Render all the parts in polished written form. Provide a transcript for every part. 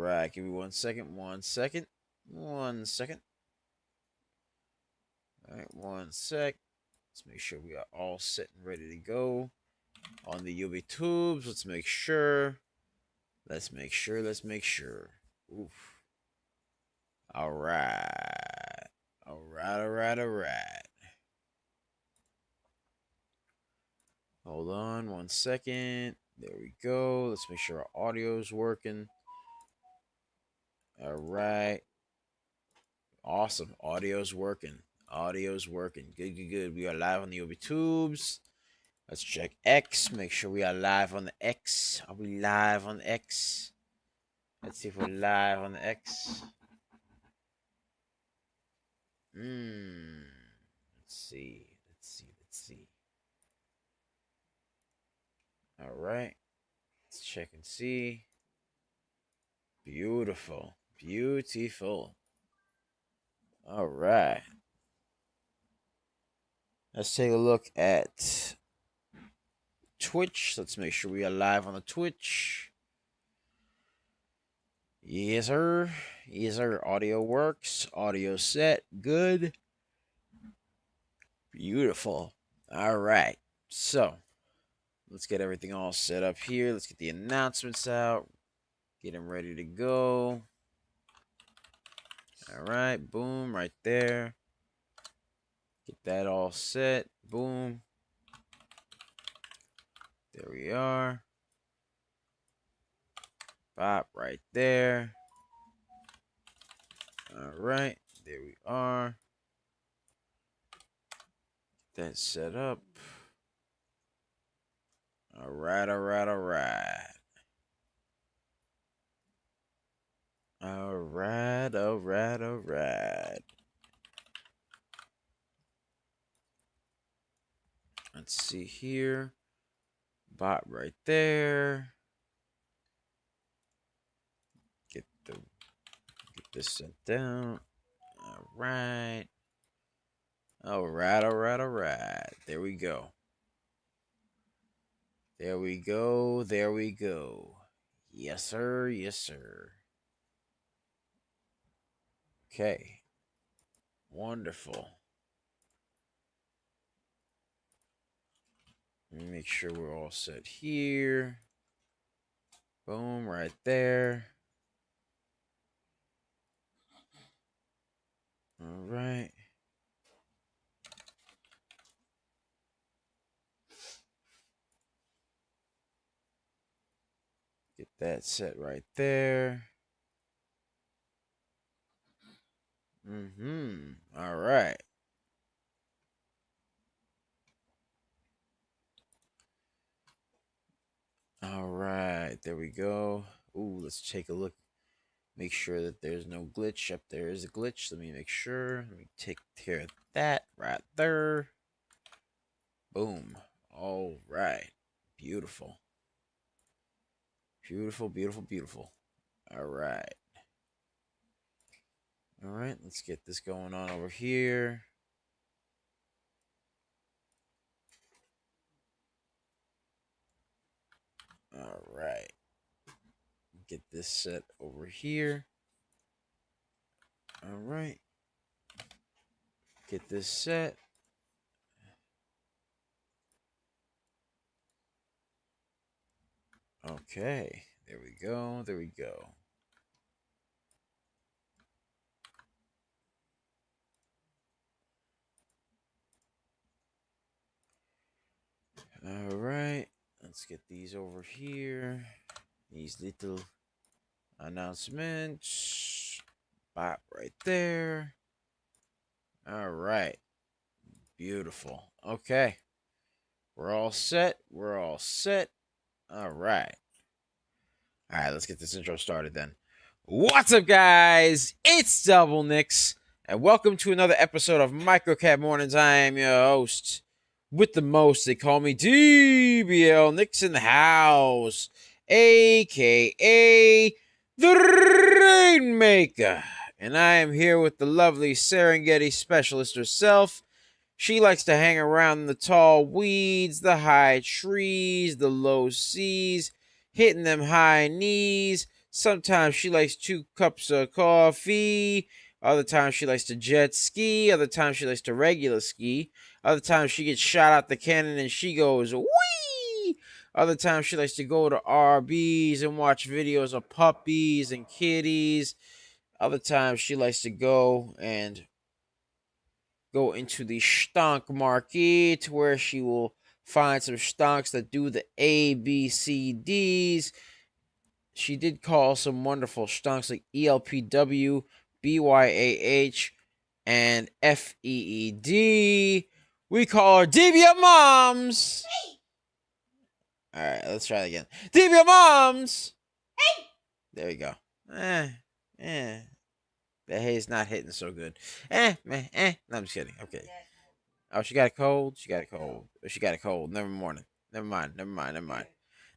right, give me 1 second. 1 second. 1 second. All right, 1 sec. Let's make sure we are all set and ready to go on the UV tubes. Let's make sure. Let's make sure. Let's make sure. Oof. All right. All right. All right. All right. Hold on 1 second. There we go. Let's make sure our audio is working. All right. Awesome. Audio's working. Audio's working. Good, good, good. We are live on the UV tubes. Let's check X. Make sure we are live on the X. Are we live on the X? Let's see if we're live on the X. Let's see. Let's see. Let's see. All right. Let's check and see. Beautiful. Beautiful. All right. Let's take a look at Twitch. Let's make sure we are live on the Twitch. Yes, sir. Yes, sir. Audio works. Audio set. Good. Beautiful. All right. So, let's get everything all set up here. Let's get the announcements out. Get them ready to go. All right. Boom. Right there. Get that all set. Boom. There we are. Bop right there. All right. There we are. Get that set up. All right. All right. All right. All right. All right. All right. Let's see here. Bot right there. Get this sent down. All right. All right. All right. All right. There we go. There we go. There we go. Yes, sir. Yes, sir. Okay. Wonderful. Let me make sure we're all set here. Boom, right there. All right. Get that set right there. All right. All right. There we go. Ooh, let's take a look. Make sure that there's no glitch. Up there is a glitch. Let me make sure. Let me take care of that right there. Boom. All right. Beautiful. Beautiful, beautiful, beautiful. All right. All right. Let's get this going on over here. All right. Get this set over here. All right. Get this set. Okay. There we go. There we go. All right. Let's get these over here. These little announcements. Bop right there. All right. Beautiful. Okay. We're all set. We're all set. All right. All right, let's get this intro started then. What's up, guys? It's Double Nix, and welcome to another episode of Microcap Mornings. I am your host with the most. They call me DBL Nix in the house, a.k.a. the Rainmaker. And I am here with the lovely Serengeti specialist herself. She likes to hang around the tall weeds, the high trees, the low seas, hitting them high knees, Sometimes she likes 2 cups of coffee. Other times she likes to jet ski. Other times she likes to regular ski. Other times she gets shot out the cannon and she goes, wee! Other times she likes to go to RBs and watch videos of puppies and kitties. Other times she likes to go into the stonk market where she will find some stonks that do the A, B, C, Ds. She did call some wonderful stonks like ELPW, BYAH, and FEED. We call her DBA Moms. All right, let's try it again. DBA Moms. There you go. The hay's not hitting so good. No, I'm just kidding. Okay. Oh, she got a cold. She got a cold. She got a cold. Never mind. Never mind.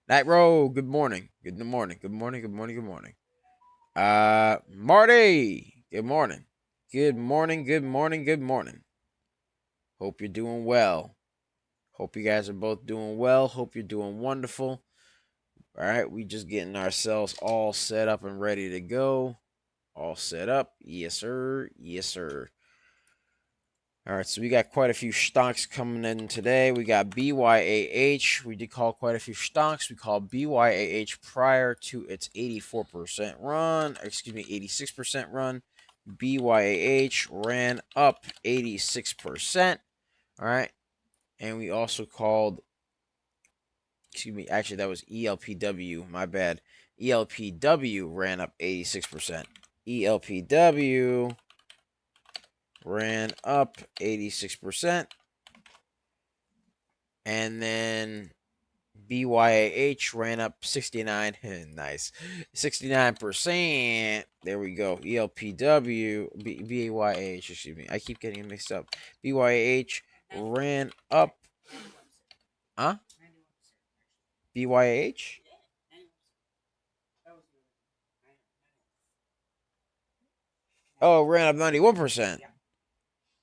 Night Row. Good morning. Good morning. Good morning. Good morning. Good morning. Marty. Good morning. Good morning. Good morning. Good morning. Hope you're doing well. Hope you guys are both doing well. Hope you're doing wonderful. All right, we just getting ourselves all set up and ready to go. All set up. Yes, sir. Yes, sir. All right, so we got quite a few stonks coming in today. We got BYAH. We did call quite a few stonks. We called BYAH prior to its 84% run. Excuse me, 86% run. BYAH ran up 86%. All right. And we also called, excuse me, actually, that was ELPW. My bad. ELPW ran up 86%. ELPW ran up 86%. And then BYAH ran up 69. Nice. 69%. There we go. ELPW, BYAH, excuse me. I keep getting it mixed up. BYAH ran up. Huh? BYAH? Oh, ran up 91%.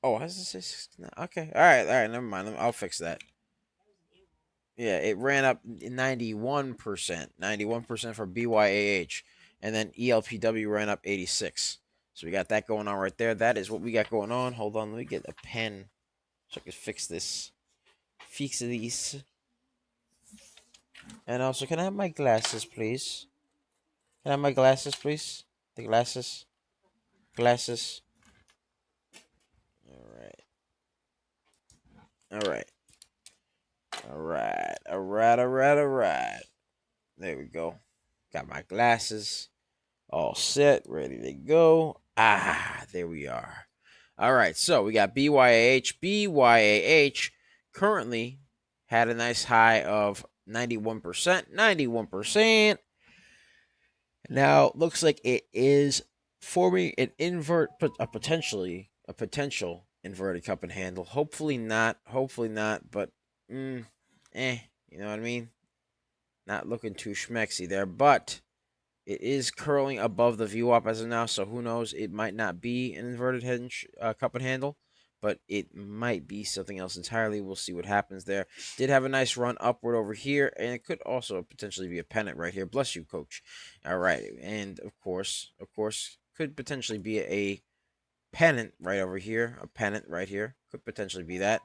Oh, how does it say 69? Okay. All right. Never mind. I'll fix that. Yeah, it ran up 91%. 91% for BYAH. And then ELPW ran up 86. So we got that going on right there. That is what we got going on. Hold on, let me get a pen so I can fix this. Fix these. And also, can I have my glasses, please? Can I have my glasses, please? The glasses. Glasses. Alright. Alright. Alright. There we go. Got my glasses. All set, ready to go. There we are. All right, so we got BYAH. BYAH currently had a nice high of 91%. 91%. Now, looks like it is forming an a potential inverted cup and handle. Hopefully not, but you know what I mean? Not looking too schmexy there, but it is curling above the VWAP as of now, so who knows? It might not be an inverted cup and handle, but it might be something else entirely. We'll see what happens there. Did have a nice run upward over here, and it could also potentially be a pennant right here. Bless you, coach. All right, and of course, could potentially be a pennant right over here. A pennant right here could potentially be that.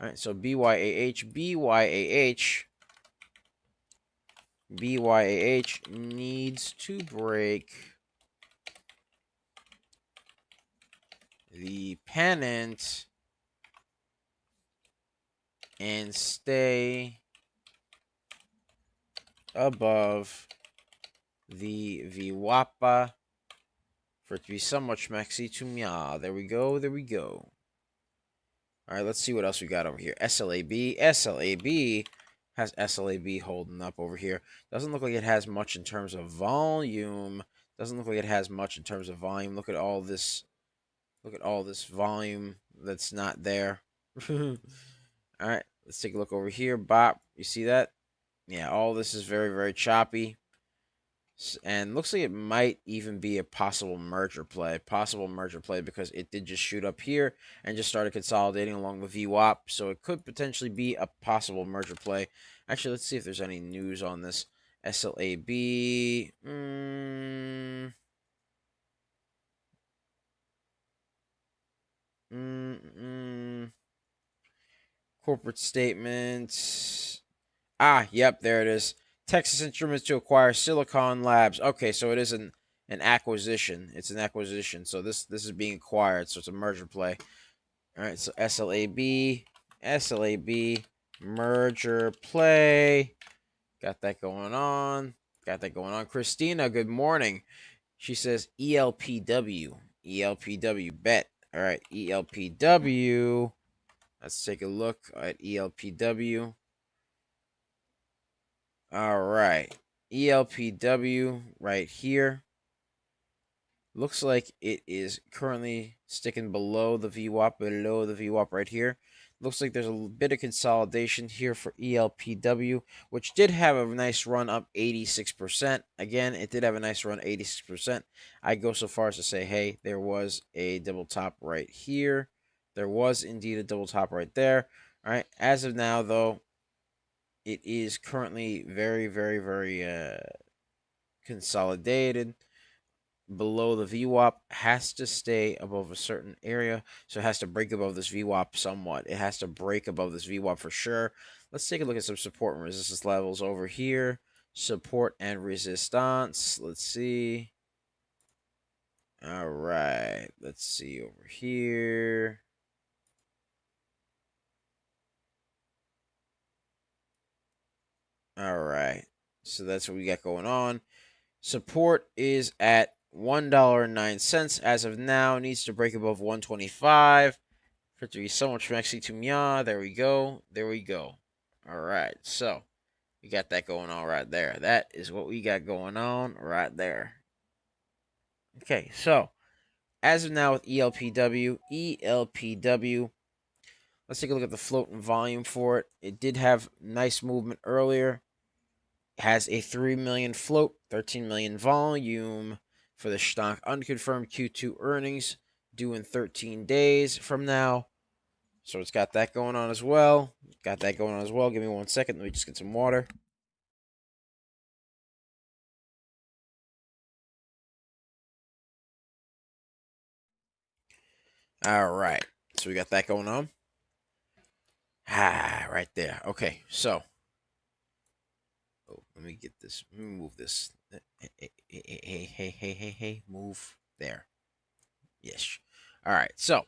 All right, so BYAH needs to break the pennant and stay above the VWAPA for it to be somewhat schmexy to me. There we go. All right, let's see what else we got over here. SLAB has SLAB holding up over here. Doesn't look like it has much in terms of volume. Look at all this. Look at all this volume that's not there. All right, let's take a look over here. Bop, you see that? Yeah, all this is very, very choppy. And looks like it might even be a possible merger play. Because it did just shoot up here and just started consolidating along the VWAP. So it could potentially be a possible merger play. Actually, let's see if there's any news on this. SLAB. Corporate statements. Ah, yep, there it is. Texas Instruments to acquire Silicon Labs. Okay, so it is an acquisition. It's an acquisition. So this is being acquired. So it's a merger play. All right, so SLAB, merger play. Got that going on. Got that going on. Christina, good morning. She says ELPW. ELPW bet. All right, ELPW. Let's take a look at ELPW. All right. ELPW right here. Looks like it is currently sticking below the VWAP, right here. Looks like there's a bit of consolidation here for ELPW, which did have a nice run up 86%. Again, it did have a nice run 86%. I go so far as to say, hey, there was a double top right here. There was indeed a double top right there. All right. As of now, though, it is currently very, very, very consolidated below the VWAP. Has to stay above a certain area, so it has to break above this VWAP somewhat. It has to break above this VWAP for sure. Let's take a look at some support and resistance levels over here. Support and resistance. Let's see. All right. Let's see over here. All right. So that's what we got going on. Support is at $1.09 as of now. Needs to break above 125. For it to be so much maxi to Mia. There we go. There we go. All right. So we got that going on right there. That is what we got going on right there. Okay. So as of now with ELPW, let's take a look at the float and volume for it. It did have nice movement earlier. Has a 3 million float, 13 million volume for the stock. Unconfirmed Q2 earnings due in 13 days from now. So it's got that going on as well. Got that going on as well. Give me 1 second. Let me just get some water. All right. So we got that going on. Ah, right there. Okay. So, let me get this. Let me move this. Hey. Move there. Yes. All right. So,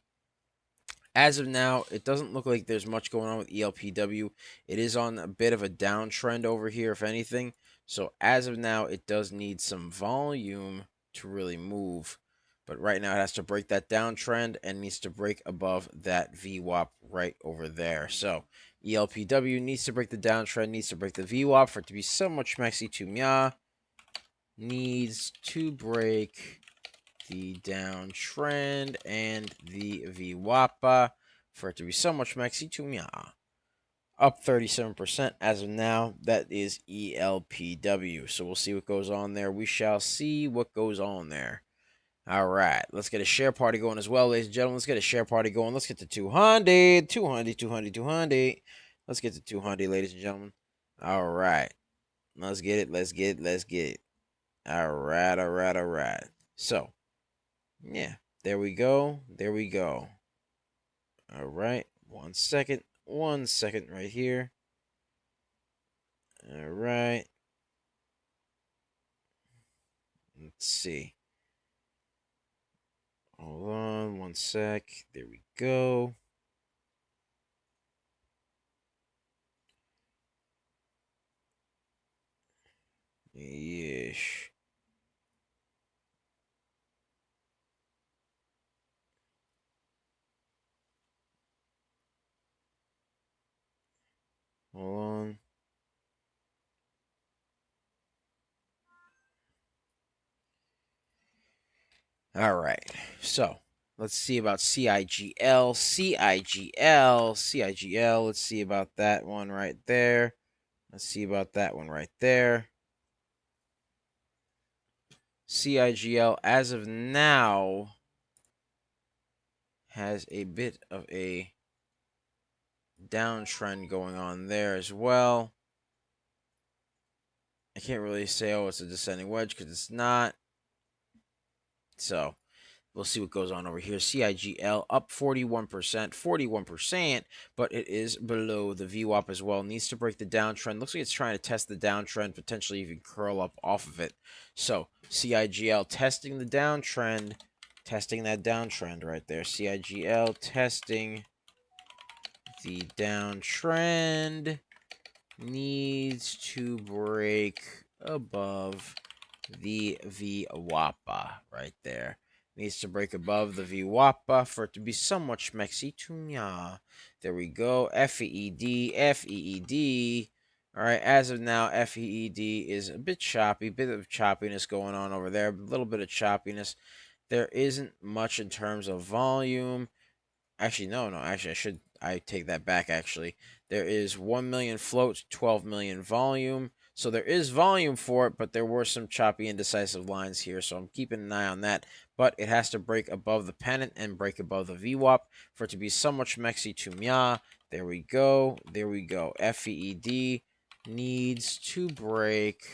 as of now, it doesn't look like there's much going on with ELPW. It is on a bit of a downtrend over here, if anything. So as of now, it does need some volume to really move. But right now, it has to break that downtrend and needs to break above that VWAP right over there. So ELPW needs to break the downtrend, needs to break the VWAP for it to be so much maxi to Mia. Needs to break the downtrend and the VWAP for it to be so much maxi to Mia. Up 37% as of now. That is ELPW. So we'll see what goes on there. We shall see what goes on there. All right. Let's get a share party going as well, ladies and gentlemen. Let's get a share party going. Let's get to 200. 200. Let's get to 200, ladies and gentlemen. All right. Let's get it. Let's get it. Let's get it. All right. So, yeah. There we go. There we go. All right. 1 second. 1 second right here. All right. Let's see. Hold on 1 sec. There we go. Yeesh. Hold on. All right. So let's see about CIGL. CIGL. Let's see about that one right there. Let's see about that one right there. CIGL, as of now, has a bit of a downtrend going on there as well. I can't really say, oh, it's a descending wedge because it's not. So we'll see what goes on over here. CIGL up 41%, but it is below the VWAP as well. Needs to break the downtrend. Looks like it's trying to test the downtrend, potentially even curl up off of it. So CIGL testing the downtrend, testing that downtrend right there. CIGL testing the downtrend, needs to break above the VWAPA right there. Needs to break above the VWAPA for it to be somewhat schmexy to ya. There we go. FEED, FEED. All right, as of now, FEED is a bit choppy, bit of choppiness going on over there, a little bit of choppiness. There isn't much in terms of volume. Actually, no. Actually, I take that back, actually. There is 1 million float, 12 million volume. So there is volume for it, but there were some choppy, indecisive lines here. So I'm keeping an eye on that. But it has to break above the pennant and break above the VWAP for it to be somewhat schmexy to mya. There we go. There we go. FEED needs to break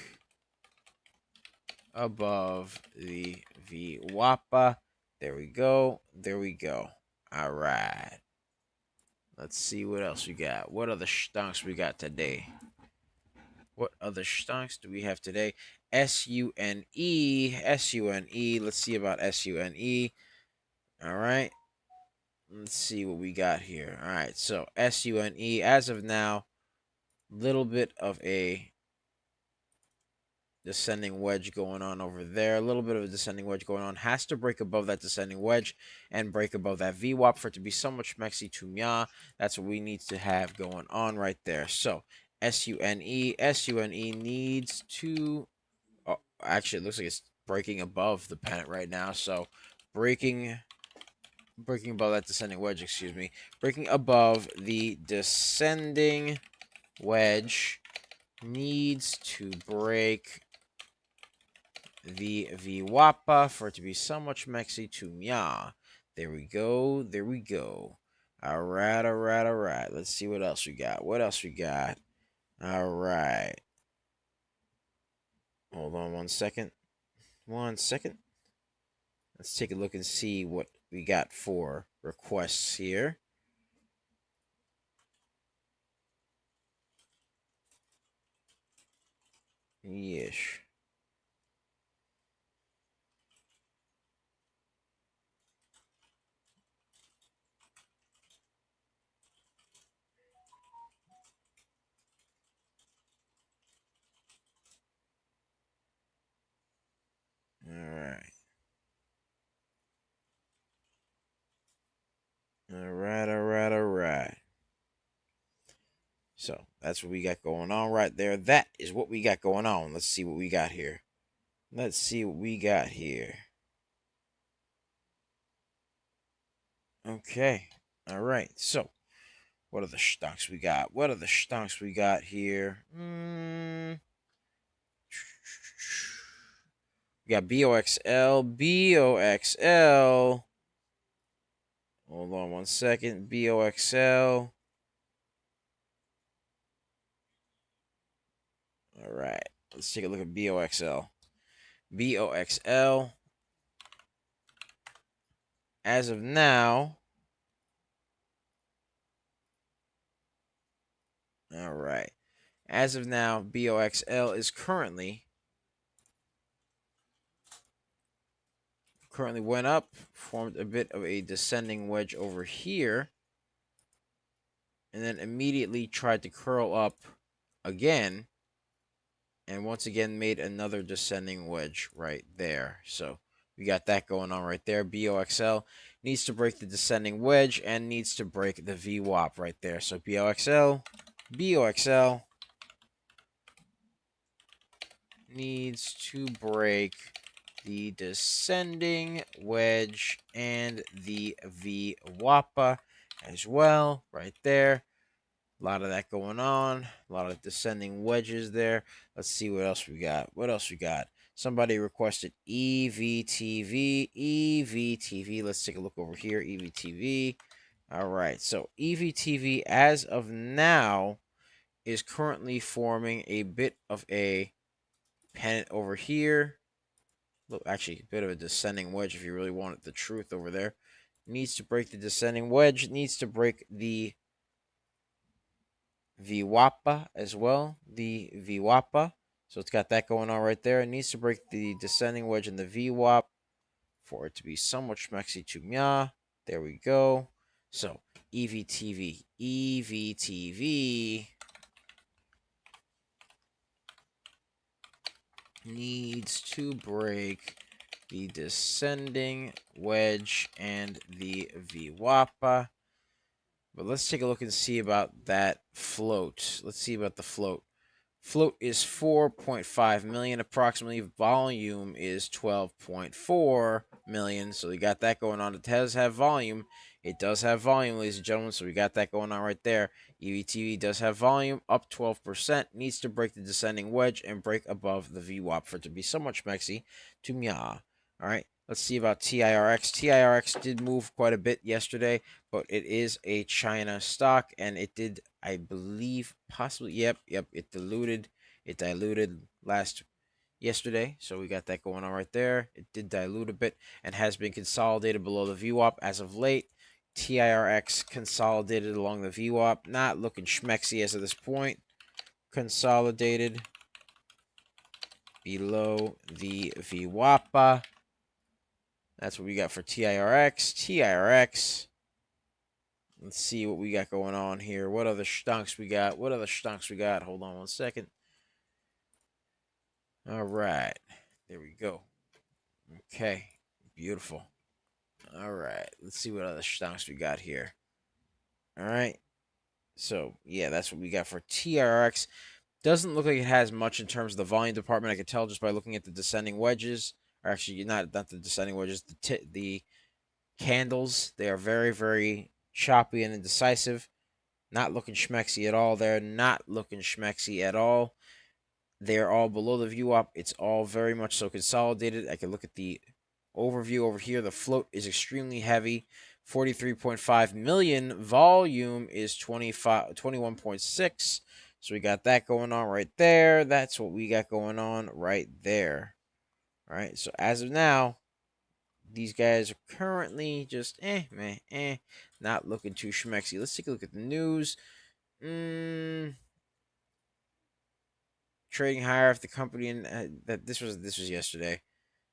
above the VWAPA. There we go. There we go. All right. Let's see what else we got. What other stonks we got today? What other stonks do we have today? SUNE. SUNE. Let's see about SUNE. All right. Let's see what we got here. All right. So SUNE, as of now, little bit of a descending wedge going on over there. A little bit of a descending wedge going on. Has to break above that descending wedge and break above that VWAP for it to be so much mexy to mya. That's what we need to have going on right there. So SUNE needs to. Oh, actually, it looks like it's breaking above the pennant right now. So breaking above that descending wedge. Excuse me. Breaking above the descending wedge needs to break the VWAPA for it to be so much mexy to mya. There we go. There we go. All right, all right, all right. Let's see what else we got. What else we got? All right. Hold on 1 second. 1 second. Let's take a look and see what we got for requests here. Yes. All right. All right, all right, all right. So that's what we got going on right there. That is what we got going on. Let's see what we got here. Let's see what we got here. Okay. All right. So, what are the stocks we got? What are the stocks we got here? We got BOXL. BOXL. Hold on 1 second. BOXL. All right. Let's take a look at BOXL. BOXL. As of now. All right. As of now, BOXL is currently went up, formed a bit of a descending wedge over here, and then immediately tried to curl up again, and once again made another descending wedge right there. So we got that going on right there. BOXL needs to break the descending wedge and needs to break the VWAP right there. So BOXL needs to break the descending wedge and the VWAPA as well right there. A lot of that going on. A lot of descending wedges there. Let's see what else we got. What else we got? Somebody requested EVTV. EVTV. Let's take a look over here. EVTV. All right. So EVTV as of now is currently forming a bit of a Pennant over here. Look, actually, a bit of a descending wedge if you really wanted the truth over there. Needs to break the descending wedge. Needs to break the BYAH as well. The BYAH. So it's got that going on right there. It needs to break the descending wedge in the BYAH for it to be somewhat schmexy to mya. There we go. So EVTV needs to break the descending wedge and the BYAH. But let's take a look and see about that float. Let's see about the float. Float is 4.5 million approximately. Volume is 12.4 million. So we got that going on. It does have volume. It does have volume, ladies and gentlemen. So we got that going on right there. EVTV does have volume, up 12%. Needs to break the descending wedge and break above the VWAP for it to be somewhat schmexy to mya. All right. Let's see about TIRX. TIRX did move quite a bit yesterday, but it is a China stock, and it did, I believe, possibly, yep, it diluted yesterday, so we got that going on right there. It did dilute a bit and has been consolidated below the VWAP as of late. TIRX consolidated along the VWAP, not looking schmexy as of this point. Consolidated below the VWAP. That's what we got for TIRX. TIRX. Let's see what we got going on here. What other stonks we got? Hold on one second. All right. There we go. Okay. Beautiful. All right. Let's see what other stonks we got here. All right. So, yeah, that's what we got for TRX. Doesn't look like it has much in terms of the volume department. I could tell just by looking at the descending wedges. Or actually, not the descending wedges. The candles. They are very, very choppy and indecisive. Not looking schmexy at all there. Not looking schmexy at all. They're all below the VWAP. It's all very much so consolidated. I can look at the overview over here. The float is extremely heavy. 43.5 million. Volume is 21.6. So we got that going on right there. That's what we got going on right there. All right. So as of now, these guys are currently just not looking too schmexy. Let's take a look at the news. Trading higher if the company that this was yesterday.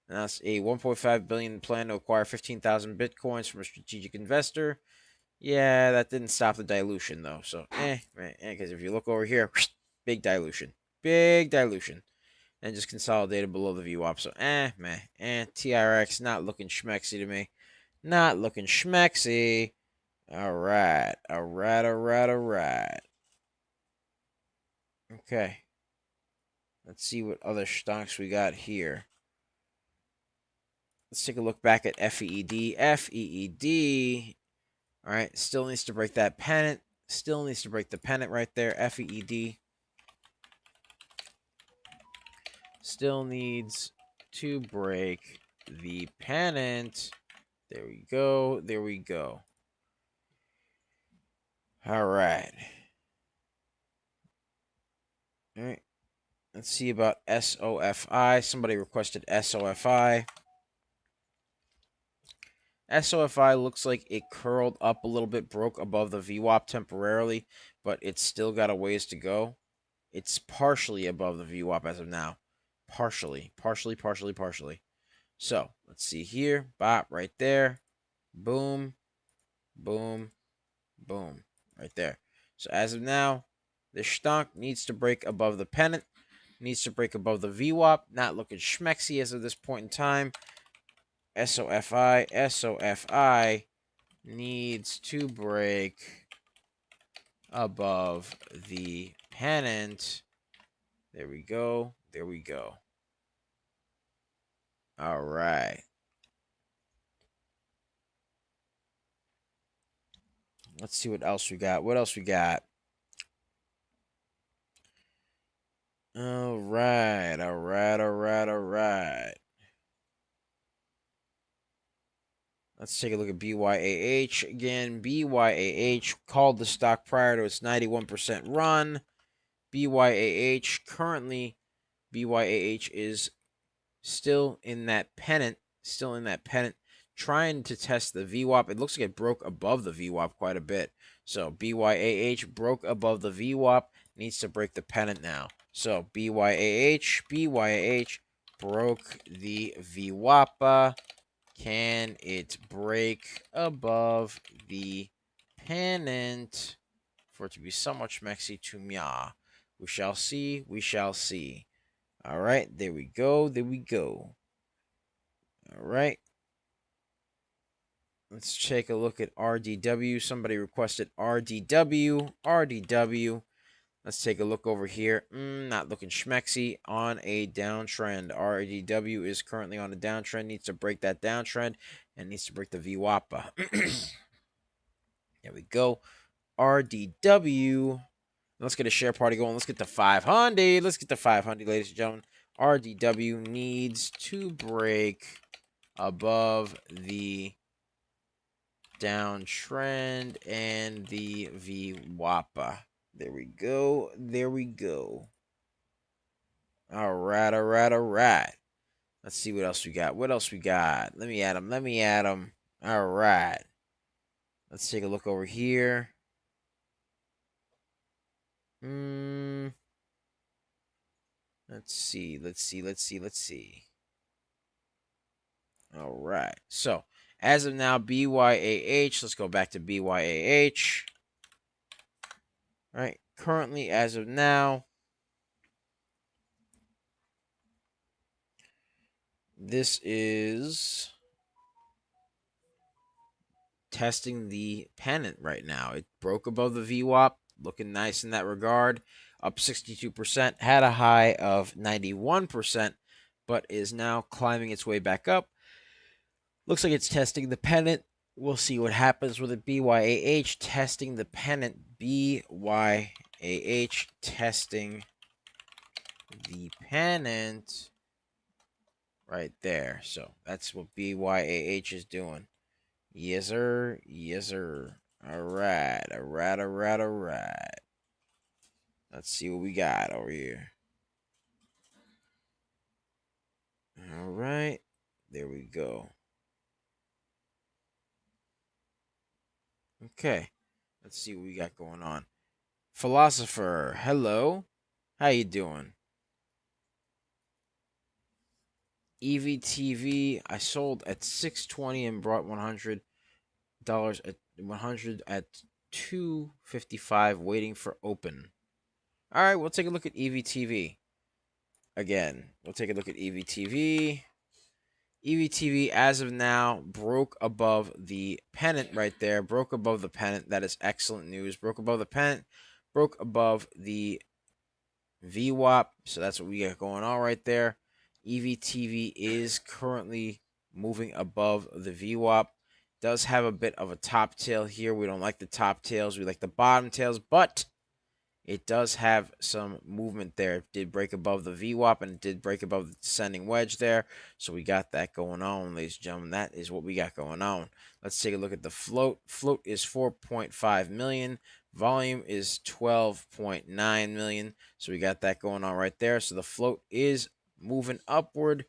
Announced a 1.5 billion plan to acquire 15,000 bitcoins from a strategic investor. Yeah, that didn't stop the dilution though. So because if you look over here, big dilution, and just consolidated below the VWAP. So TRX not looking schmexy to me. Not looking schmexy. All right. Okay. Let's see what other stocks we got here. Let's take a look back at FEED. FEED. All right. Still needs to break that pennant. Still needs to break the pennant right there. FEED. Still needs to break the pennant. There we go. There we go. All right. All right. Let's see about SOFI. Somebody requested SOFI. SOFI looks like it curled up a little bit, broke above the VWAP temporarily, but it's still got a ways to go. It's partially above the VWAP as of now. Partially. So, let's see here. Bop, right there. Boom. Boom. Boom. Right there. So, as of now, this stock needs to break above the pennant. Needs to break above the VWAP. Not looking schmexy as of this point in time. SOFI needs to break above the pennant. There we go. All right. Let's see what else we got. All right. Let's take a look at BYAH again. BYAH called the stock prior to its 91% run. BYAH currently BYAH is still in that pennant, trying to test the VWAP. It looks like it broke above the VWAP quite a bit. So BYAH broke above the VWAP, needs to break the pennant now. So BYAH broke the VWAP. Can it break above the pennant for it to be somewhat schmexy to mya? We shall see. We shall see. All right, there we go. There we go. All right. Let's take a look at RDW. Somebody requested RDW. RDW. Let's take a look over here. Not looking schmexy on a downtrend. RDW is currently on a downtrend. Needs to break that downtrend and needs to break the VWAPA. There we go. RDW. Let's get a share party going. Let's get the 500. Let's get the 500, ladies and gentlemen. RDW needs to break above the downtrend and the VWAPA. There we go. There we go. All right, all right, all right. Let's see what else we got. What else we got? Let me add them. Let me add them. All right. Let's take a look over here. Let's see. Let's see. Let's see. Let's see. All right. So, as of now, BYAH. Let's go back to BYAH. All right. Currently, as of now, this is testing the pennant right now. It broke above the VWAP, looking nice in that regard. Up 62%, had a high of 91%, but is now climbing its way back up. Looks like it's testing the pennant. We'll see what happens with it. BYAH testing the pennant. BYAH testing the pennant right there. So that's what BYAH is doing. Yes, sir. Yes, sir. All right. All right. All right. All right. Let's see what we got over here. All right. There we go. Okay. Let's see what we got going on. Philosopher, hello. How you doing? EVTV, I sold at $620 and brought $100 at 100 at $255 waiting for open. All right, we'll take a look at EVTV. Again, we'll take a look at EVTV. EVTV, as of now, broke above the pennant right there. Broke above the pennant. That is excellent news. Broke above the pennant. Broke above the VWAP. So that's what we got going on right there. EVTV is currently moving above the VWAP. Does have a bit of a top tail here. We don't like the top tails. We like the bottom tails, but it does have some movement there. It did break above the VWAP and it did break above the descending wedge there. So we got that going on, ladies and gentlemen. That is what we got going on. Let's take a look at the float. Float is 4.5 million. Volume is 12.9 million. So we got that going on right there. So the float is moving upward.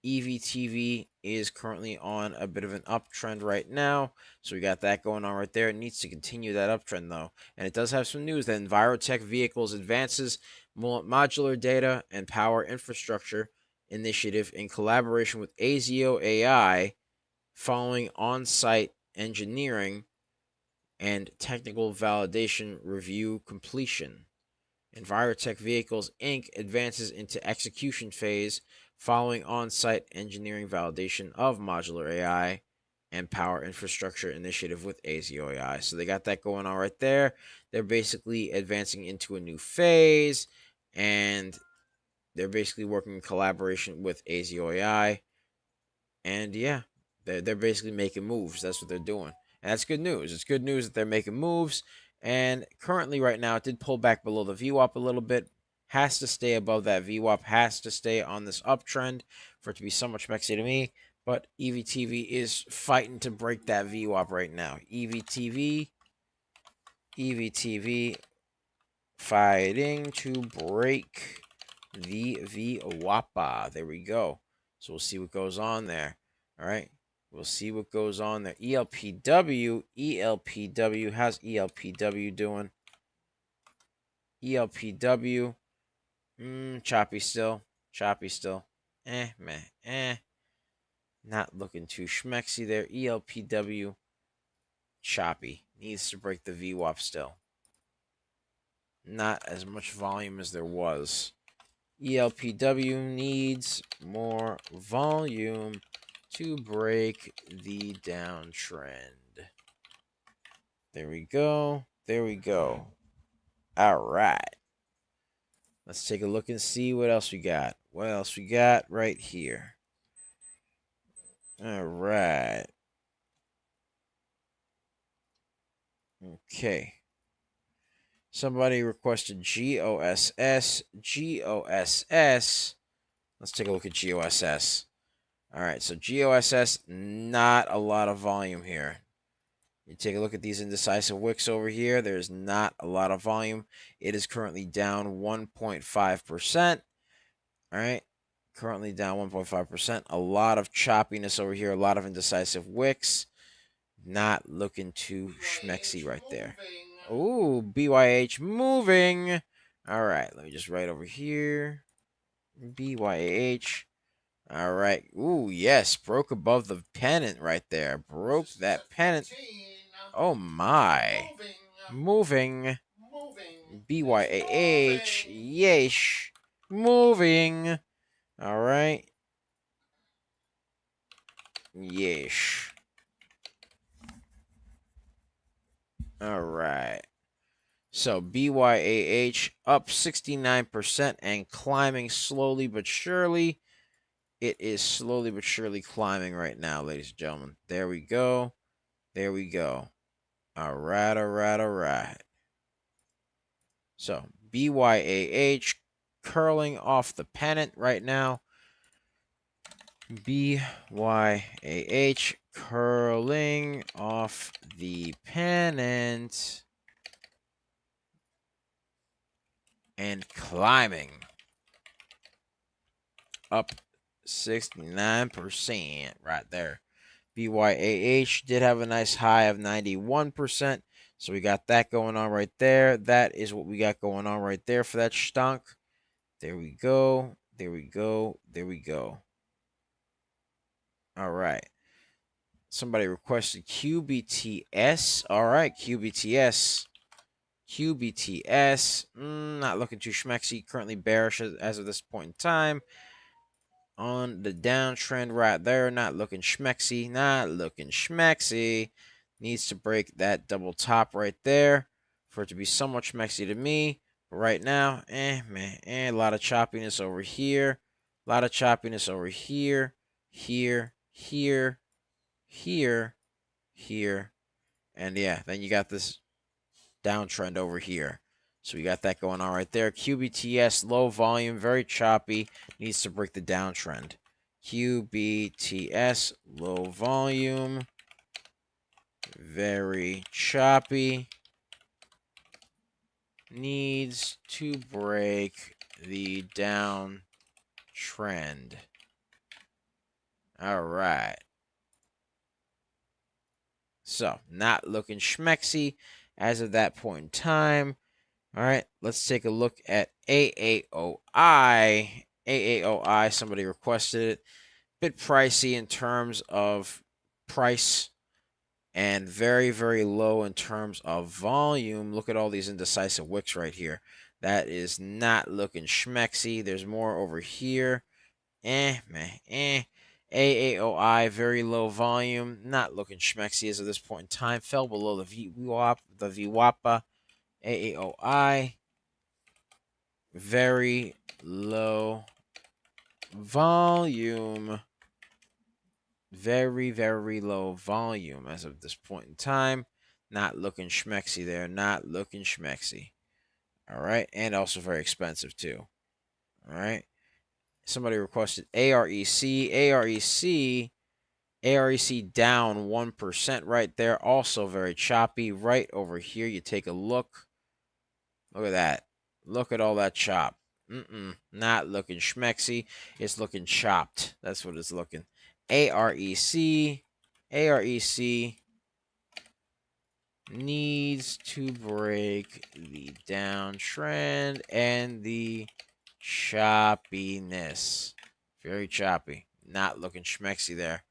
EVTV is currently on a bit of an uptrend right now. So we got that going on right there. It needs to continue that uptrend, though. And it does have some news that Envirotech Vehicles advances modular data and power infrastructure initiative in collaboration with ASIO AI following on-site engineering and technical validation review completion. Envirotech Vehicles, Inc. advances into execution phase following on-site engineering validation of modular AI and power infrastructure initiative with ASIO AI. So they got that going on right there. They're basically advancing into a new phase, and they're basically working in collaboration with ASIO AI. And yeah, they're basically making moves. That's what they're doing. And that's good news. It's good news that they're making moves. And currently right now, it did pull back below the VWAP a little bit. Has to stay above that VWAP. Has to stay on this uptrend for it to be somewhat schmexy to me. But EVTV is fighting to break that VWAP right now. EVTV fighting to break the VWAPA. There we go. So we'll see what goes on there. All right. We'll see what goes on there. ELPW. How's ELPW doing? ELPW. Choppy still. Choppy still. Meh. Not looking too schmexy there. ELPW. Choppy. Needs to break the VWAP still. Not as much volume as there was. ELPW needs more volume to break the downtrend. There we go. There we go. All right. Let's take a look and see what else we got. What else we got right here? All right. Okay. Somebody requested GOSS. GOSS. Let's take a look at GOSS. All right, so GOSS, not a lot of volume here. You take a look at these indecisive wicks over here. There's not a lot of volume. It is currently down 1.5%. All right, currently down 1.5%. A lot of choppiness over here. A lot of indecisive wicks. Not looking too schmexy right there. Ooh, BYAH moving. All right, let me just write over here. BYAH. All right. Ooh, yes. Broke above the pennant right there. Broke that pennant. Oh, my. Moving. BYAH. Yeesh. Moving. All right. Yeesh. All right. So BYAH up 69% and climbing slowly but surely. It is slowly but surely climbing right now, ladies and gentlemen. There we go. There we go. All right. So BYAH curling off the pennant right now. BYAH curling off the pennant and climbing up 69% right there. BYAH did have a nice high of 91%. So we got that going on right there. That is what we got going on right there for that stunk. There we go. There we go. There we go. All right. Somebody requested QBTS. All right, QBTS. QBTS. Not looking too schmexy. Currently bearish as of this point in time. On the downtrend right there. Not looking schmexy. Not looking schmexy. Needs to break that double top right there for it to be somewhat schmexy to me. But right now, a lot of choppiness over here. A lot of choppiness over here. Here. And yeah, then you got this downtrend over here. So we got that going on right there. QBTS, low volume, very choppy. Needs to break the downtrend. QBTS, low volume, very choppy. Needs to break the downtrend. All right. So, not looking schmexy as of that point in time. All right, let's take a look at AAOI. AAOI, somebody requested it. Bit pricey in terms of price and very, very low in terms of volume. Look at all these indecisive wicks right here. That is not looking schmexy. There's more over here. AAOI, very low volume. Not looking schmexy as of this point in time. Fell below the VWAPA. AAOI, very low volume. Very, very low volume as of this point in time. Not looking schmexy there. Not looking schmexy. All right. And also very expensive too. All right. Somebody requested AREC. AREC down 1% right there. Also very choppy. Right over here. You take a look. Look at that. Look at all that chop. Not looking schmexy. It's looking chopped. That's what it's looking. AREC needs to break the downtrend and the choppiness. Very choppy. Not looking schmexy there.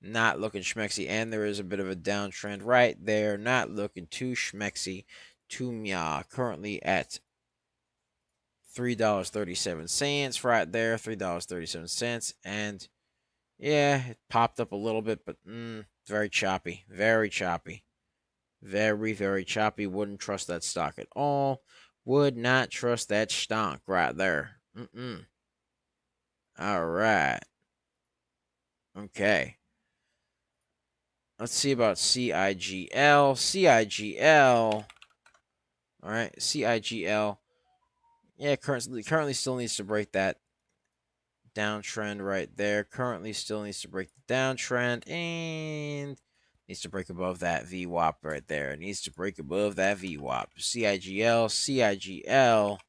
Not looking schmexy. And there is a bit of a downtrend right there. Not looking too schmexy. To meow. Currently at $3.37 right there. $3.37. And yeah, it popped up a little bit, but very choppy. Very choppy. Very, very choppy. Wouldn't trust that stock at all. Would not trust that stock right there. All right. Okay. Let's see about CIGL. CIGL. All right. CIGL. Yeah, currently still needs to break that downtrend right there. Currently still needs to break the downtrend and needs to break above that VWAP right there. Needs to break above that VWAP. CIGL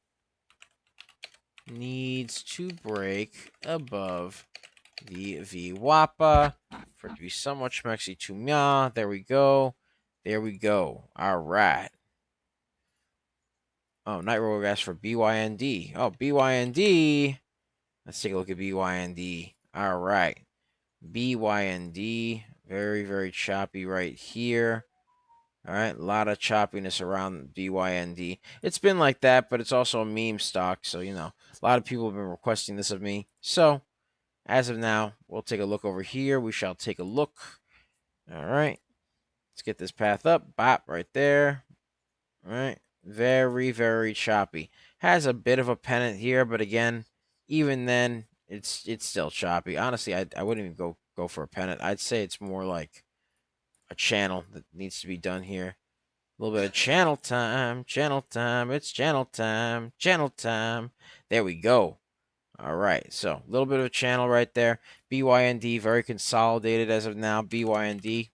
needs to break above the VWAP for it to be somewhat schmexy to meow. There we go. There we go. All right. Oh, Night Rogue asked for BYND. Oh, BYND. Let's take a look at BYND. All right. BYND. Very, very choppy right here. All right. A lot of choppiness around BYND. It's been like that, but it's also a meme stock. So, you know, a lot of people have been requesting this of me. So, as of now, we'll take a look over here. We shall take a look. All right. Let's get this path up. Bop right there. All right. Very, very choppy. Has a bit of a pennant here, but again, even then, it's still choppy. Honestly, I wouldn't even go for a pennant. I'd say it's more like a channel that needs to be done here. A little bit of channel time. Channel time. It's channel time. Channel time. There we go. All right, so a little bit of a channel right there. BYND, very consolidated as of now. BYND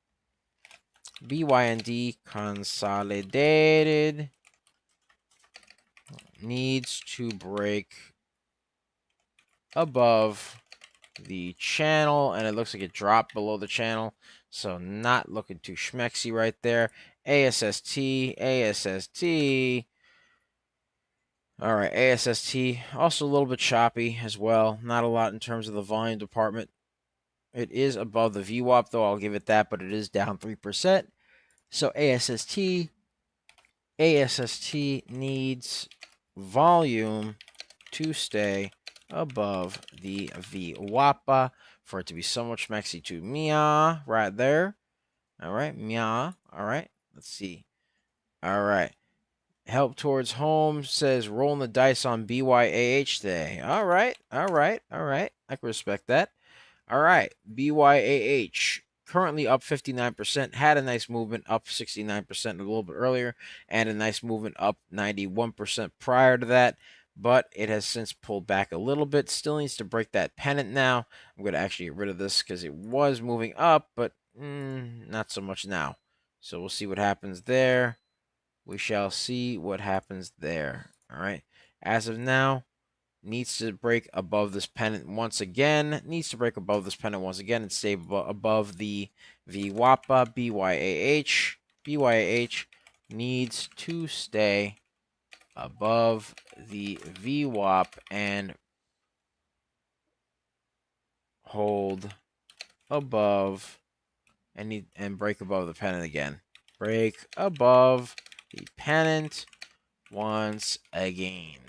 consolidated. Needs to break above the channel, and it looks like it dropped below the channel. So not looking too schmexy right there. ASST. All right, ASST, also a little bit choppy as well. Not a lot in terms of the volume department. It is above the VWAP, though, I'll give it that, but it is down 3%. So ASST needs volume to stay above the VWAP for it to be somewhat schmexy to meow right there. All right, meow. All right, let's see. All right. Help Towards Home says rolling the dice on BYAH today. All right. I can respect that. All right. BYAH currently up 59%. Had a nice movement up 69% a little bit earlier, and a nice movement up 91% prior to that. But it has since pulled back a little bit. Still needs to break that pennant now. I'm going to actually get rid of this because it was moving up, but not so much now. So we'll see what happens there. We shall see what happens there. All right. As of now, needs to break above this pennant once again. And stay above the VWAPA. BYAH needs to stay above the VWAP and hold above and break above the pennant again. Break above the pennant once again.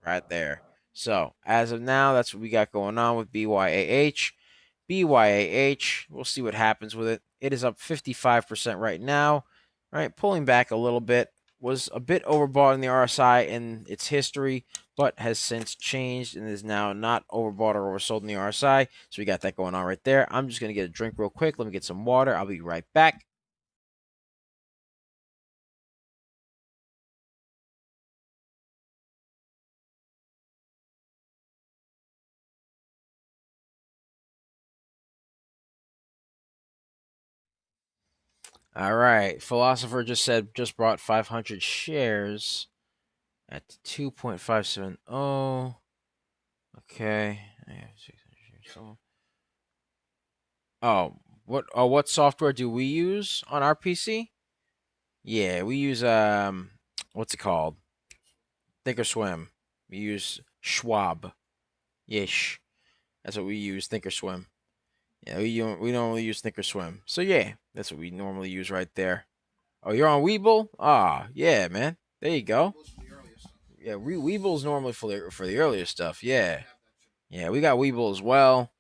Right there. So, as of now, that's what we got going on with BYAH. BYAH, we'll see what happens with it. It is up 55% right now. Right, pulling back a little bit. Was a bit overbought in the RSI in its history, but has since changed and is now not overbought or oversold in the RSI. So we got that going on right there. I'm just going to get a drink real quick. Let me get some water. I'll be right back. All right. Philosopher just said brought 500 shares at 2.570. Okay. Oh, what software do we use on our PC? Yeah, we use what's it called? Thinkorswim. We use Schwab. Yes, that's what we use. Thinkorswim. Yeah, we normally use Thinkorswim. So yeah, that's what we normally use right there. Oh, you're on Weeble? Ah, yeah, man. There you go. Yeah, Weeble's normally for the earlier stuff. Yeah, yeah, we got Weeble as well.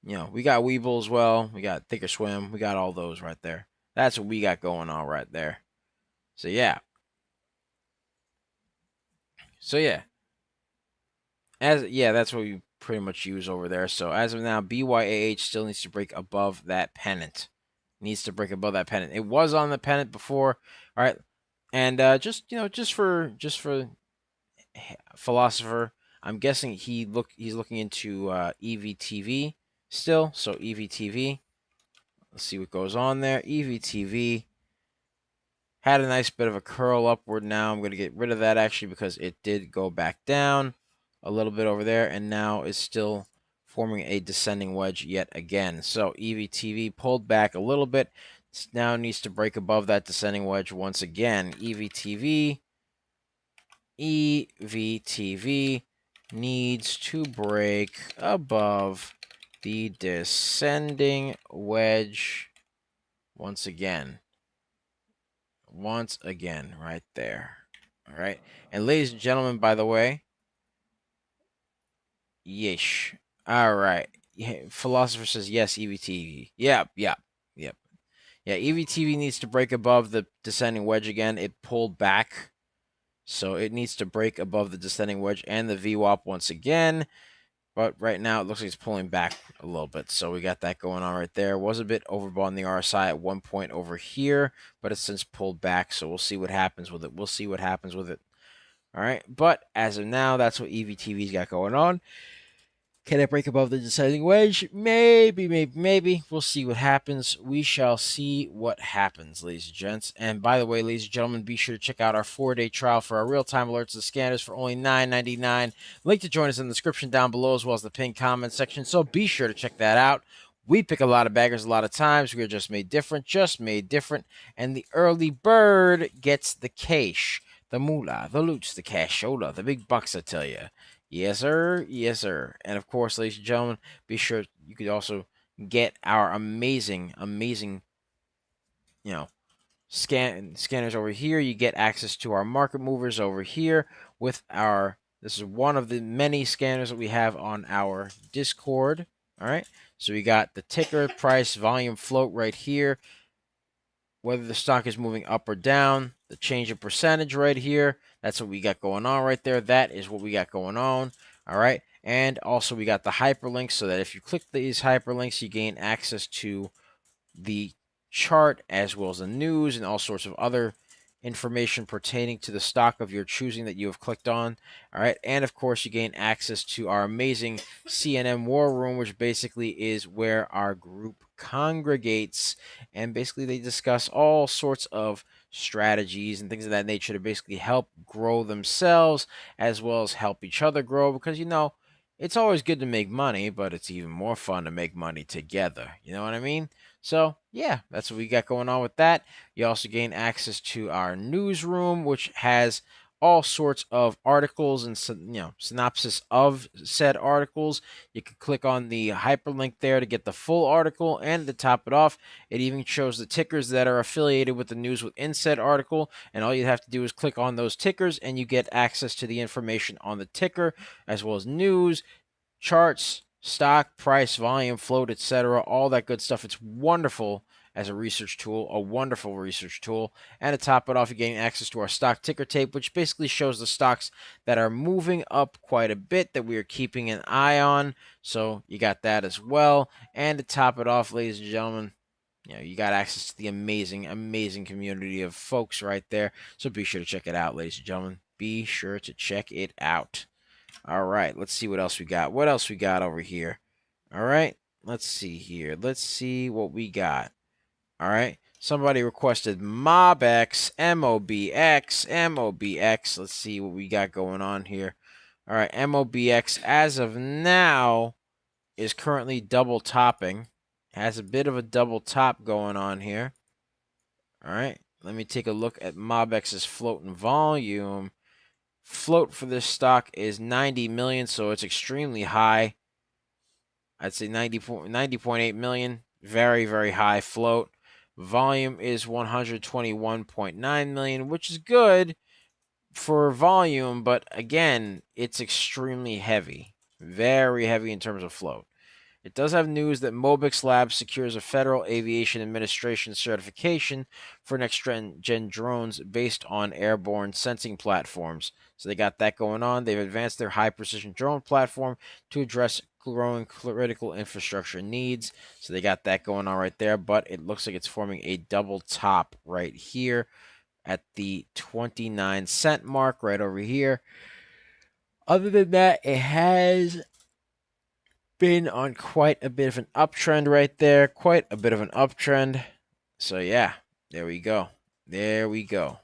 You know, we got Weeble as well. We got Thinkorswim. We got all those right there. That's what we got going on right there. So yeah, so yeah, that's what we pretty much use over there. So as of now, BYAH still needs to break above that pennant. Needs to break above that pennant. It was on the pennant before, all right. And just for philosopher, I'm guessing he's looking into EVTV still. So EVTV. Let's see what goes on there. EVTV had a nice bit of a curl upward. Now I'm going to get rid of that actually because it did go back down a little bit over there and now is still forming a descending wedge yet again. So EVTV pulled back a little bit. Now needs to break above that descending wedge once again. EVTV needs to break above the descending wedge once again. Right there. All right. And ladies and gentlemen, by the way, yeesh. All right. Yeah, philosopher says yes, EVTV. Yep. Yeah, EVTV needs to break above the descending wedge again. It pulled back. So it needs to break above the descending wedge and the VWAP once again. But right now it looks like it's pulling back a little bit. So we got that going on right there. Was a bit overbought on the RSI at one point over here, but it's since pulled back. So we'll see what happens with it. All right. But as of now, that's what EVTV's got going on. Can it break above the descending wedge? Maybe. We'll see what happens. We shall see what happens, ladies and gents. And by the way, ladies and gentlemen, be sure to check out our 4-day trial for our real-time alerts and scanners for only $9.99. Link to join us in the description down below as well as the pinned comment section. So be sure to check that out. We pick a lot of baggers a lot of times. We are just made different. And the early bird gets the cash, the moolah, the loots, the cashola, the big bucks, I tell you. Yes, sir. Yes, sir. And of course, ladies and gentlemen, be sure you could also get our amazing, you know, scanners over here. You get access to our market movers over here with our. This is one of the many scanners that we have on our Discord. All right. So we got the ticker, price, volume, float right here. Whether the stock is moving up or down, the change of percentage right here. That's what we got going on right there. That is what we got going on. All right. And also we got the hyperlinks so that if you click these hyperlinks, you gain access to the chart as well as the news and all sorts of other information pertaining to the stock of your choosing that you have clicked on. All right. And of course, you gain access to our amazing CNM War Room, which basically is where our group congregates. And basically, they discuss all sorts of strategies and things of that nature to basically help grow themselves as well as help each other grow. Because, it's always good to make money, but it's even more fun to make money together. You know what I mean? So, yeah, that's what we got going on with that. You also gain access to our newsroom, which has all sorts of articles and synopsis of said articles. You can click on the hyperlink there to get the full article, and to top it off, it even shows the tickers that are affiliated with the news within said article, and all you have to do is click on those tickers and you get access to the information on the ticker as well as news, charts, stock, price, volume, float, etc., all that good stuff. It's wonderful as a research tool, a wonderful research tool. And to top it off, you're getting access to our stock ticker tape, which basically shows the stocks that are moving up quite a bit that we are keeping an eye on. So you got that as well. And to top it off, ladies and gentlemen, you got access to the amazing community of folks right there. So be sure to check it out, ladies and gentlemen. Be sure to check it out. All right, let's see what else we got. What else we got over here? All right, let's see here. Let's see what we got. All right, somebody requested MobX, MOBX. Let's see what we got going on here. All right, MOBX as of now is currently double topping. Has a bit of a double top going on here. All right, let me take a look at MOBX's float and volume. Float for this stock is 90 million, so it's extremely high. I'd say 90.8 million. Very, very high float. Volume is 121.9 million, which is good for volume, but again, it's extremely heavy. Very heavy in terms of float. It does have news that Mobix Labs secures a Federal Aviation Administration certification for next-gen drones based on airborne sensing platforms. So they got that going on. They've advanced their high-precision drone platform to address growing critical infrastructure needs. So they got that going on right there, but it looks like it's forming a double top right here at the 29-cent mark right over here. Other than that, it has been on quite a bit of an uptrend right there. Quite a bit of an uptrend. So, yeah, there we go. There we go.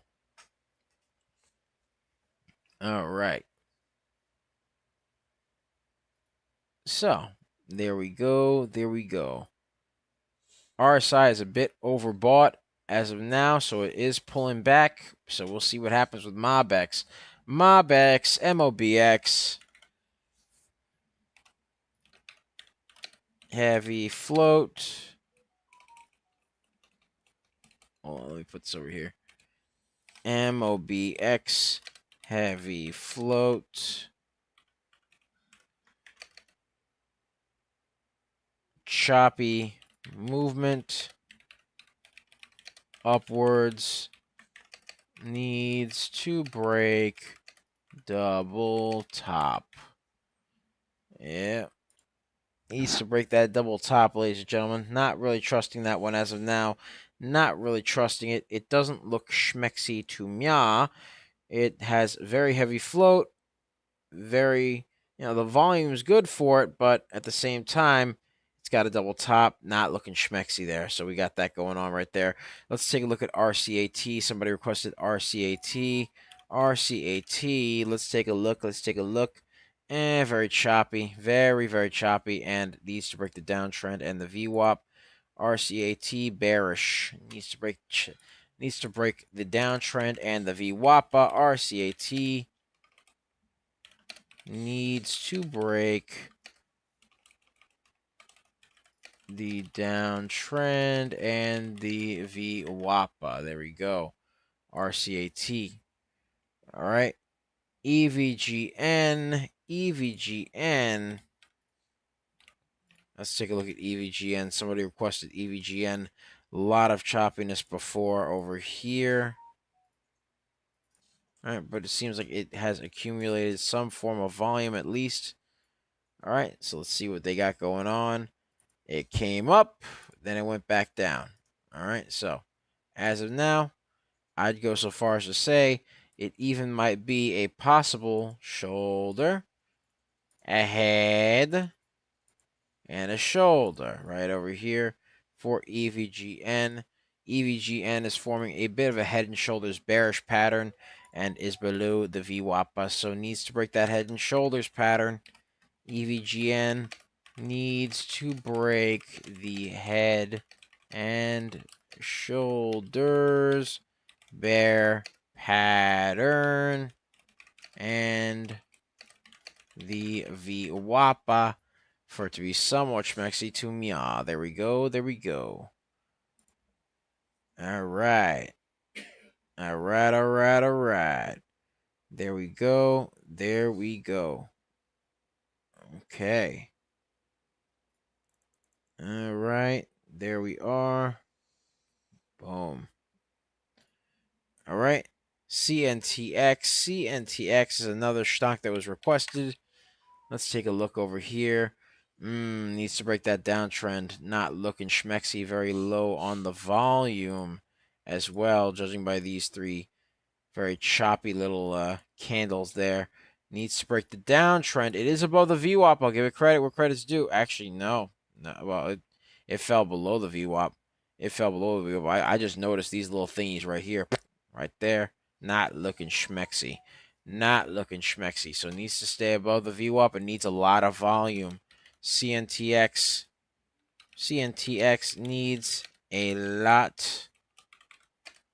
All right. So, there we go. There we go. RSI is a bit overbought as of now, so it is pulling back. So, we'll see what happens with MOBX. MOBX, MOBX. Heavy float. Hold on, let me put this over here. MOBX, heavy float. Choppy movement. Upwards. Needs to break double top. Yeah. Needs to break that double top, ladies and gentlemen. Not really trusting that one as of now. Not really trusting it. It doesn't look schmexy to me. It has very heavy float. Very, the volume's good for it, but at the same time, it's got a double top. Not looking schmexy there. So we got that going on right there. Let's take a look at RCAT. Somebody requested RCAT. RCAT. Let's take a look. Let's take a look. Very choppy. Very, very choppy. And needs to break the downtrend and the VWAP. RCAT bearish. Needs to break the downtrend and the VWAP. RCAT needs to break the downtrend and the VWAP. There we go. RCAT. All right. EVGN. EVGN. Let's take a look at EVGN. Somebody requested EVGN. A lot of choppiness before over here. All right, but it seems like it has accumulated some form of volume at least. All right, so let's see what they got going on. It came up, then it went back down. All right, so as of now, I'd go so far as to say it even might be a possible shoulder, a head, and a shoulder right over here for EVGN. EVGN is forming a bit of a head and shoulders bearish pattern and is below the VWAP, so needs to break that head and shoulders pattern. EVGN needs to break the head and shoulders bear pattern and the VWAP for it to be somewhat schmexy to me. There we go. There we go. All right. All right. All right. All right. There we go. There we go. Okay. All right. There we are. Boom. All right. CNTX. CNTX is another stock that was requested. Let's take a look over here. Needs to break that downtrend. Not looking schmexy. Very low on the volume as well, judging by these three very choppy little candles there. Needs to break the downtrend. It is above the VWAP. I'll give it credit where credit's due. Actually, no. Well, it fell below the VWAP. It fell below the VWAP. I just noticed these little thingies right here. Right there. Not looking schmexy. not looking schmexy. So it needs to stay above the VWAP. It needs a lot of volume. CNTX needs a lot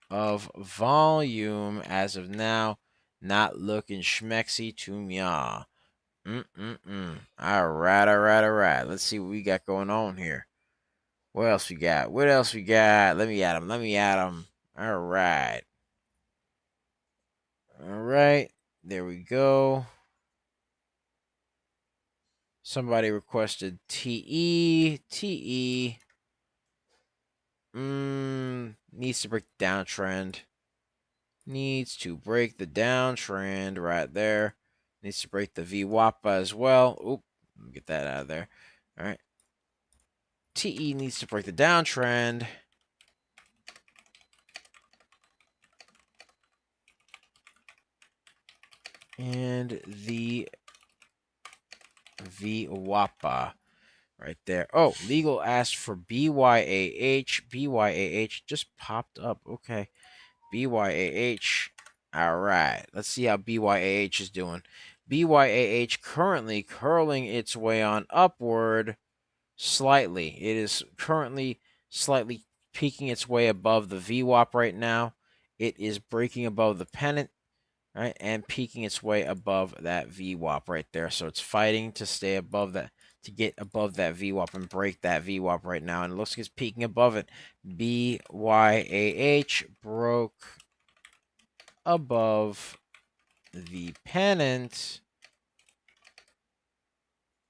of volume as of now. Not looking schmexy to me. All right. Let's see what we got going on here. What else we got? Let me at him. All right. There we go. Somebody requested TE. Needs to break the downtrend. Needs to break the downtrend right there. Needs to break the VWAP as well. Oop, let me get that out of there. All right. TE needs to break the downtrend. And the VWAP right there. Oh, legal asked for BYAH. BYAH just popped up. Okay. BYAH. All right. Let's see how BYAH is doing. BYAH currently curling its way on upward slightly. It is currently slightly peeking its way above the VWAP right now. It is breaking above the pennant, right, and peeking its way above that VWAP right there. So it's fighting to stay above that, to get above that VWAP and break that VWAP right now. And it looks like it's peaking above it. BYAH broke above the pennant,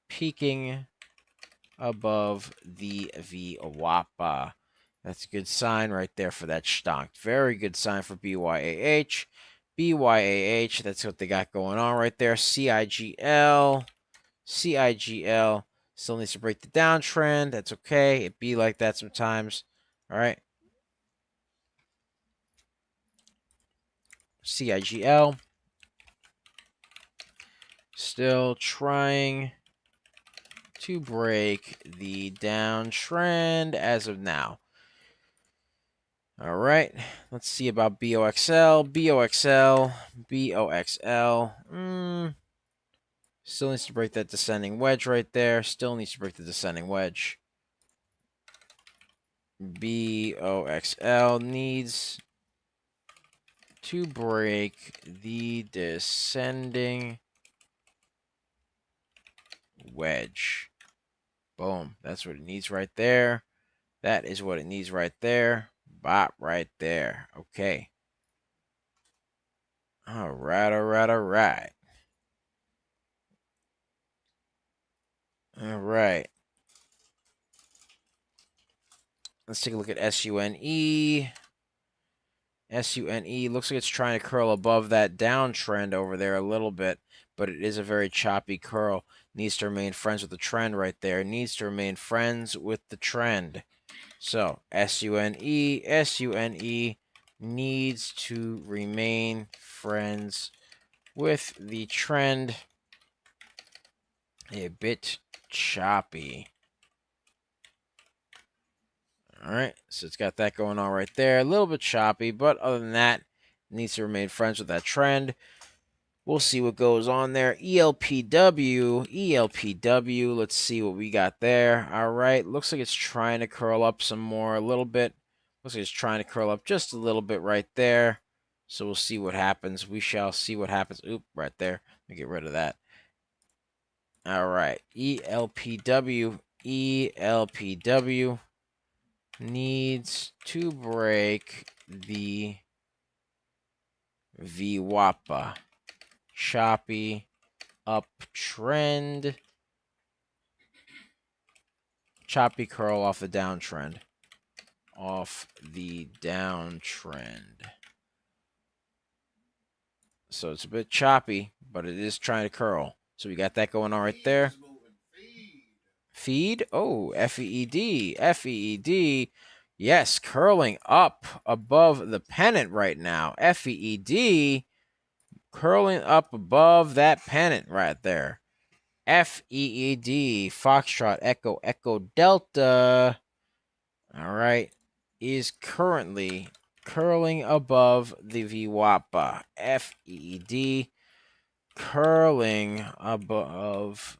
peaking above the VWAP. That's a good sign right there for that stonk. Very good sign for BYAH. BYAH, that's what they got going on right there. CIGL still needs to break the downtrend. That's okay. It be like that sometimes. All right. CIGL still trying to break the downtrend as of now. All right, let's see about BOXL. BOXL. Still needs to break that descending wedge right there. Still needs to break the descending wedge. BOXL needs to break the descending wedge. Boom. That's what it needs right there. That is what it needs right there. Bop right there. Okay. All right. All right. Let's take a look at SUNE. SUNE looks like it's trying to curl above that downtrend over there a little bit, but it is a very choppy curl. Needs to remain friends with the trend right there. Needs to remain friends with the trend. So SUNE needs to remain friends with the trend. A bit choppy. All right, so it's got that going on right there. A little bit choppy, but other than that, it needs to remain friends with that trend. We'll see what goes on there. ELPW. Let's see what we got there. All right, looks like it's trying to curl up some more a little bit. Looks like it's trying to curl up just a little bit right there. So we'll see what happens. We shall see what happens. Oop, right there. Let me get rid of that. All right, ELPW needs to break the VWAP. Choppy uptrend. Choppy curl off the downtrend. So it's a bit choppy, but it is trying to curl. So we got that going on right there. Feed. Oh, FEED. Yes, curling up above the pennant right now. FEED curling up above that pennant right there. FEED, Foxtrot, Echo, Delta. All right, is currently curling above the VWAP. FEED. curling off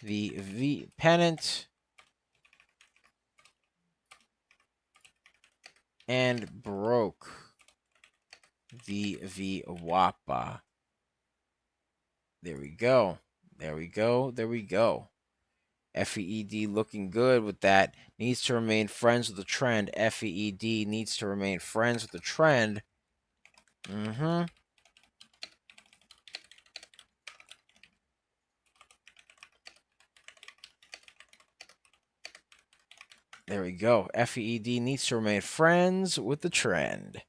the V pennant and broke the VWAPA. There we go. There we go. There we go. FEED looking good with that. Needs to remain friends with the trend. FEED needs to remain friends with the trend. There we go. FEED needs to remain friends with the trend.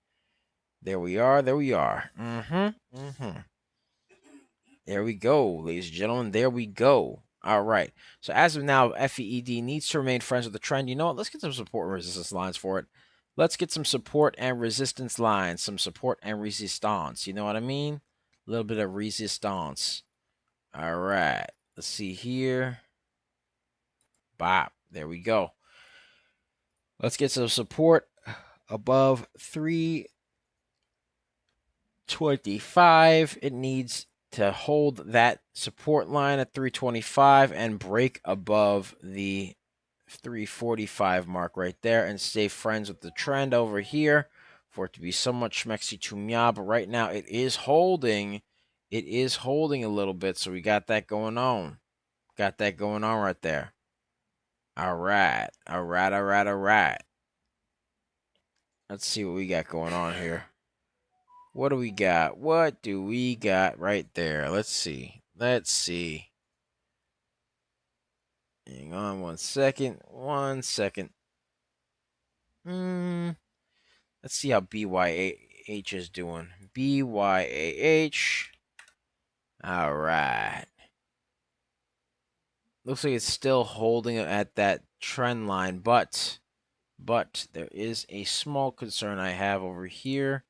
There we are. There we are. There we go, ladies and gentlemen. There we go. All right. So as of now, FEED needs to remain friends with the trend. You know what? Let's get some support and resistance lines for it. Let's get some support and resistance lines. Some support and resistance. You know what I mean? A little bit of resistance. All right. Let's see here. Bop. There we go. Let's get some support above 325. It needs to hold that support line at 325 and break above the 345 mark right there and stay friends with the trend over here for it to be somewhat schmexy to meow. But right now it is holding. It is holding a little bit. So we got that going on. Got that going on right there. All right. All right. All right. All right. Let's see what we got going on here. What do we got? What do we got right there? Let's see. Let's see. Hang on 1 second. 1 second. Let's see how BYAH is doing. BYAH. All right. Looks like it's still holding at that trend line, but there is a small concern I have over here.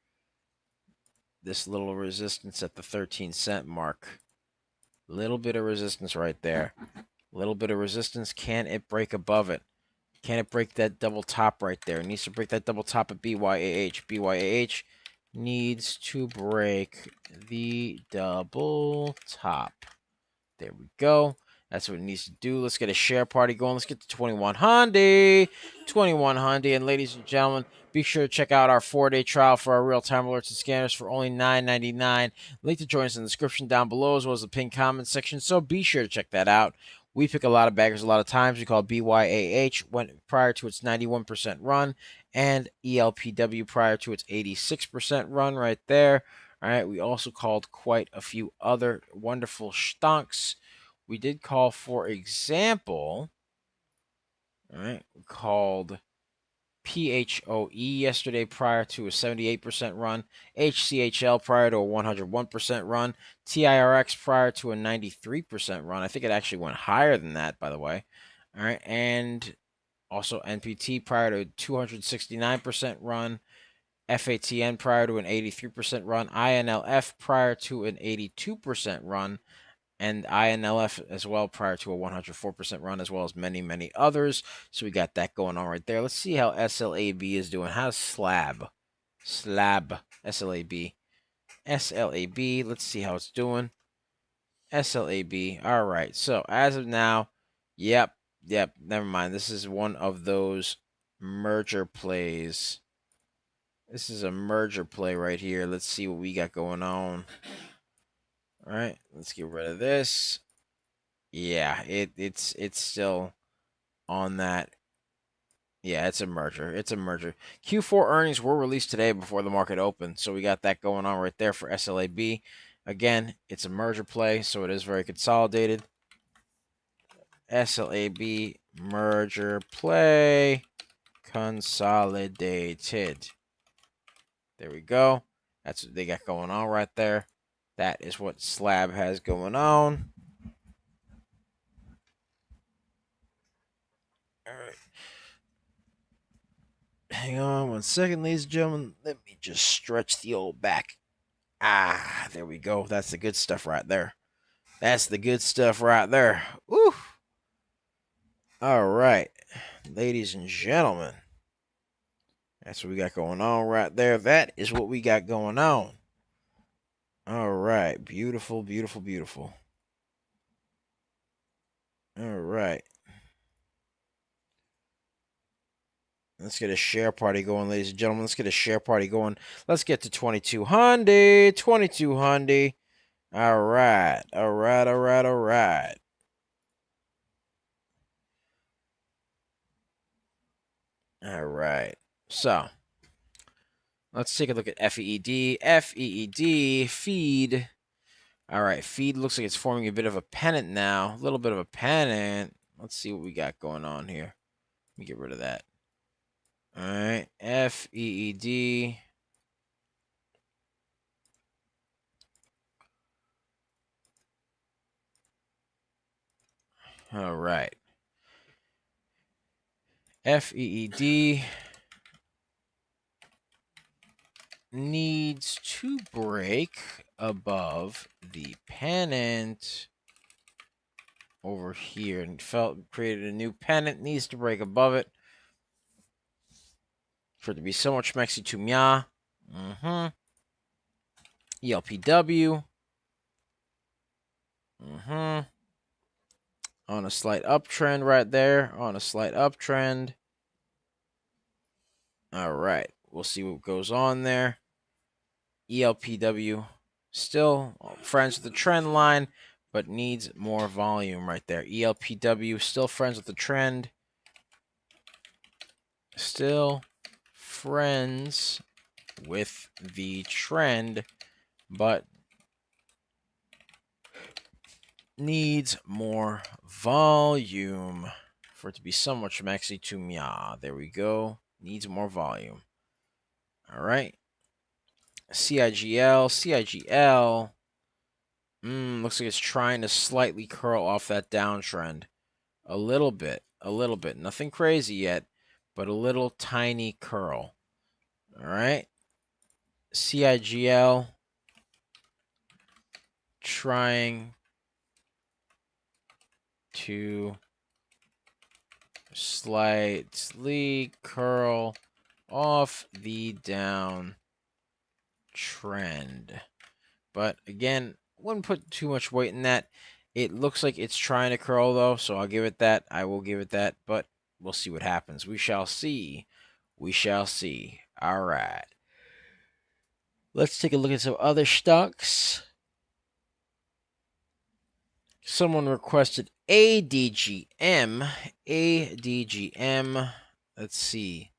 This little resistance at the 13-cent mark. Little bit of resistance right there. Little bit of resistance. Can it break above it? Can it break that double top right there? It needs to break that double top at BYAH. BYAH needs to break the double top. There we go. That's what it needs to do. Let's get a share party going. Let's get to 2100. 2100. And ladies and gentlemen, be sure to check out our 4-day trial for our real-time alerts and scanners for only $9.99. Link to join us in the description down below as well as the pinned comment section. So be sure to check that out. We pick a lot of baggers a lot of times. We call BYAH prior to its 91% run and ELPW prior to its 86% run right there. All right. We also called quite a few other wonderful stonks. We did call, for example, all right, we called PHOE yesterday prior to a 78% run, HCHL prior to a 101% run, TIRX prior to a 93% run. I think it actually went higher than that, by the way. All right, and also NPT prior to a 269% run, FATN prior to an 83% run, INLF prior to an 82% run, and INLF as well prior to a 104% run, as well as many, many others. So we got that going on right there. Let's see how SLAB is doing. How's SLAB? SLAB. SLAB. SLAB. Let's see how it's doing. SLAB. All right. So as of now, yep. Never mind. This is one of those merger plays. This is a merger play right here. Let's see what we got going on. All right, let's get rid of this. Yeah, it's still on that. Yeah, it's a merger. It's a merger. Q4 earnings were released today before the market opened, so we got that going on right there for SLAB. Again, it's a merger play, so it is very consolidated. SLAB merger play consolidated. There we go. That's what they got going on right there. That is what Slab has going on. All right. Hang on 1 second, ladies and gentlemen. Let me just stretch the old back. Ah, there we go. That's the good stuff right there. That's the good stuff right there. Woo. All right, ladies and gentlemen. That's what we got going on right there. That is what we got going on. All right. Beautiful, beautiful, beautiful. All right. Let's get a share party going, ladies and gentlemen. Let's get a share party going. Let's get to 2200. 2200. All right. All right. All right. All right. All right. So let's take a look at FEED. FEED, feed. All right, feed looks like it's forming a bit of a pennant now. A little bit of a pennant. Let's see what we got going on here. Let me get rid of that. All right, FEED. All right. FEED needs to break above the pennant over here and created a new pennant, needs to break above it for it to be somewhat schmexy to mya. ELPW. On a slight uptrend right there. On a slight uptrend. All right. We'll see what goes on there. ELPW still friends with the trend line, but needs more volume right there. ELPW still friends with the trend. Still friends with the trend, but needs more volume for it to be somewhat schmexy to mya. There we go. Needs more volume. All right. CIGL. CIGL. Looks like it's trying to slightly curl off that downtrend. A little bit. A little bit. Nothing crazy yet, but a little tiny curl. All right. CIGL trying to slightly curl off the down trend. But again, wouldn't put too much weight in that. It looks like it's trying to curl though, so I'll give it that. I will give it that, but we'll see what happens. We shall see. We shall see. All right. Let's take a look at some other stocks. Someone requested ADGM. ADGM. Let's see.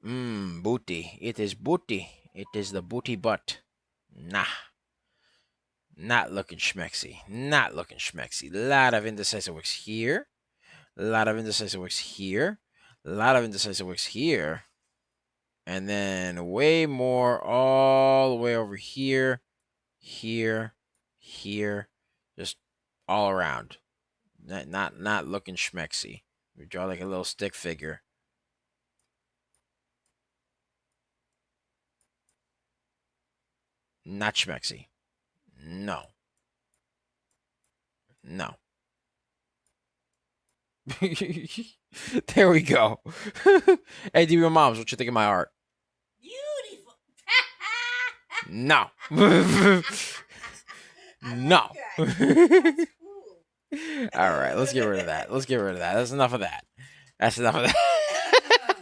Booty. It is booty. It is the booty butt. Nah. Not looking schmexy. Not looking schmexy. A lot of indecisive wicks here. A lot of indecisive wicks here. A lot of indecisive wicks here. And then way more all the way over here. Here. Here. Just all around. Not looking schmexy. We draw like a little stick figure. Not schmexy. No. No. There we go. Hey, DB Moms, what you think of my art? Beautiful. No. No. All right, let's get rid of that. Let's get rid of that. That's enough of that. That's enough of that.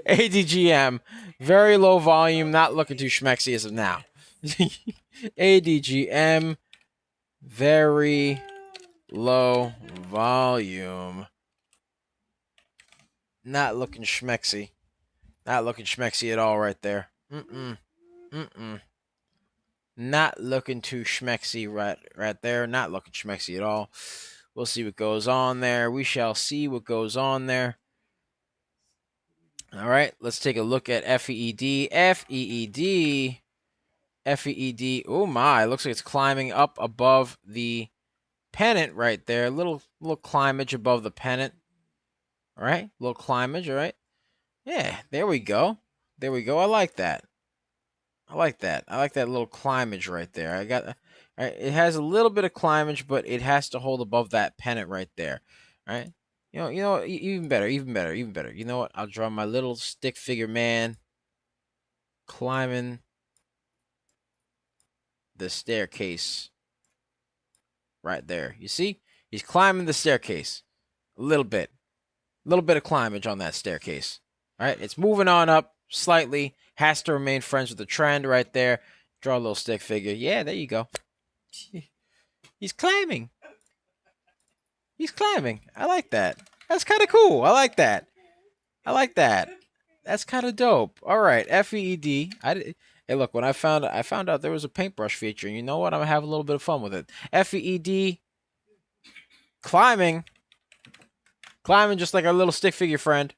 ADGM, very low volume, not looking too schmexy as of now. ADGM, very low volume, not looking schmexy. Not looking schmexy at all right there. Not looking too schmexy right there. Not looking schmexy at all. We'll see what goes on there. We shall see what goes on there. All right, let's take a look at FEED. FEED. FEED. Oh my, looks like it's climbing up above the pennant right there. Little climbage above the pennant. All right, little climbage, all right? Yeah, there we go. There we go. I like that. I like that. I like that little climbage right there. It has a little bit of climbage, but it has to hold above that pennant right there. All right. You know, even better. You know what? I'll draw my little stick figure man climbing the staircase right there. You see? He's climbing the staircase. A little bit. A little bit of climbage on that staircase. All right? It's moving on up slightly. Has to remain friends with the trend right there. Draw a little stick figure. Yeah, there you go. He's climbing. He's climbing. I like that. That's kind of cool. I like that. I like that. That's kind of dope. All right, FEED. Hey, look, when I found out there was a paintbrush feature, and you know what? I'm gonna have a little bit of fun with it. FEED. Climbing just like our little stick figure friend.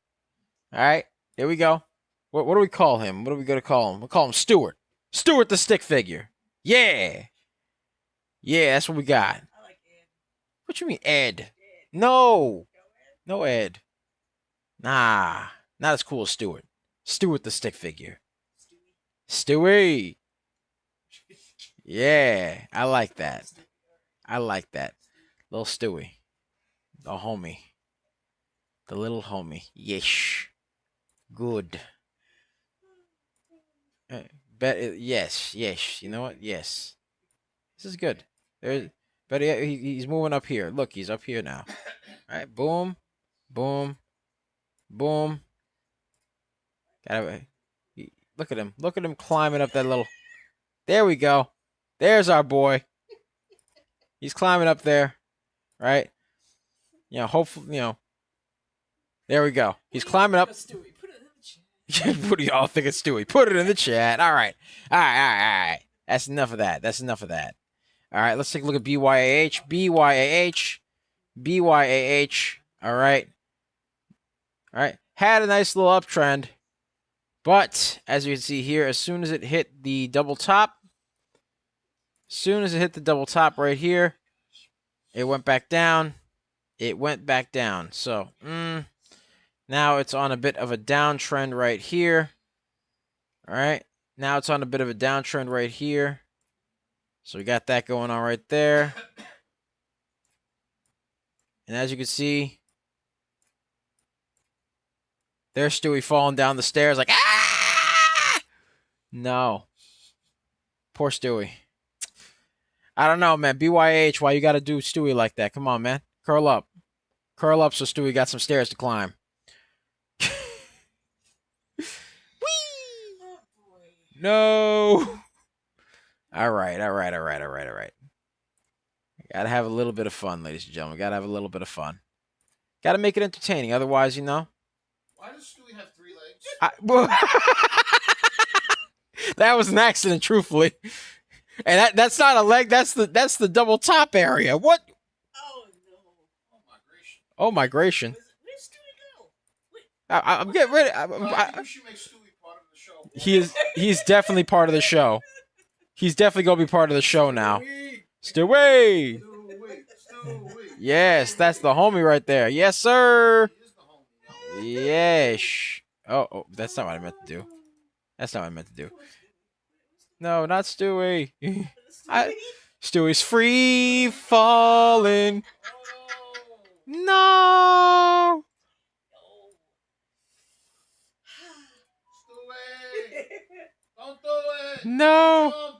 All right, here we go. What do we call him? What are we gonna call him? We'll call him Stuart. Stuart the stick figure. Yeah, that's what we got. I like Ed. What you mean, Ed? No Ed. Nah, not as cool as Stuart. Stuart the stick figure. Stewie. Yeah, I like that. I like that. Little Stewie. The homie. The little homie. Yes. Good. Yes. You know what? Yes. This is good. But he's moving up here. Look, he's up here now. All right. Boom. Boom. Boom. Look at him. Look at him climbing up that little... There we go. There's our boy. He's climbing up there. Right? You know, hopefully, you know. There we go. He's climbing up. Put it in the chat. What do y'all think of Stewie? Put it in the chat. All right. All right. That's enough of that. All right, let's take a look at BYAH. BYAH. All right. Had a nice little uptrend. But, as you can see here, as soon as it hit the double top, right here, it went back down. So, now it's on a bit of a downtrend right here. All right. Now it's on a bit of a downtrend right here. So we got that going on right there. And as you can see, there's Stewie falling down the stairs like, ah! No. Poor Stewie. I don't know, man. BYH, why you got to do Stewie like that? Come on, man. Curl up. Curl up so Stewie got some stairs to climb. No. All right. Gotta have a little bit of fun, ladies and gentlemen. Gotta have a little bit of fun. Gotta make it entertaining. Otherwise, you know. Why does Stewie have 3 legs? That was an accident, truthfully. And that's not a leg. That's the double top area. What? Oh no! Oh migration. Where's Stewie go? Wait. I'm getting ready. You should make Stewie part of the show. He's definitely part of the show. He's definitely gonna be part of the show now. Stewie. Yes, that's the homie right there. Yes, sir. Yes. Oh, that's not what I meant to do. No, not Stewie. Stewie's free falling. No. Stewie, don't do it. No.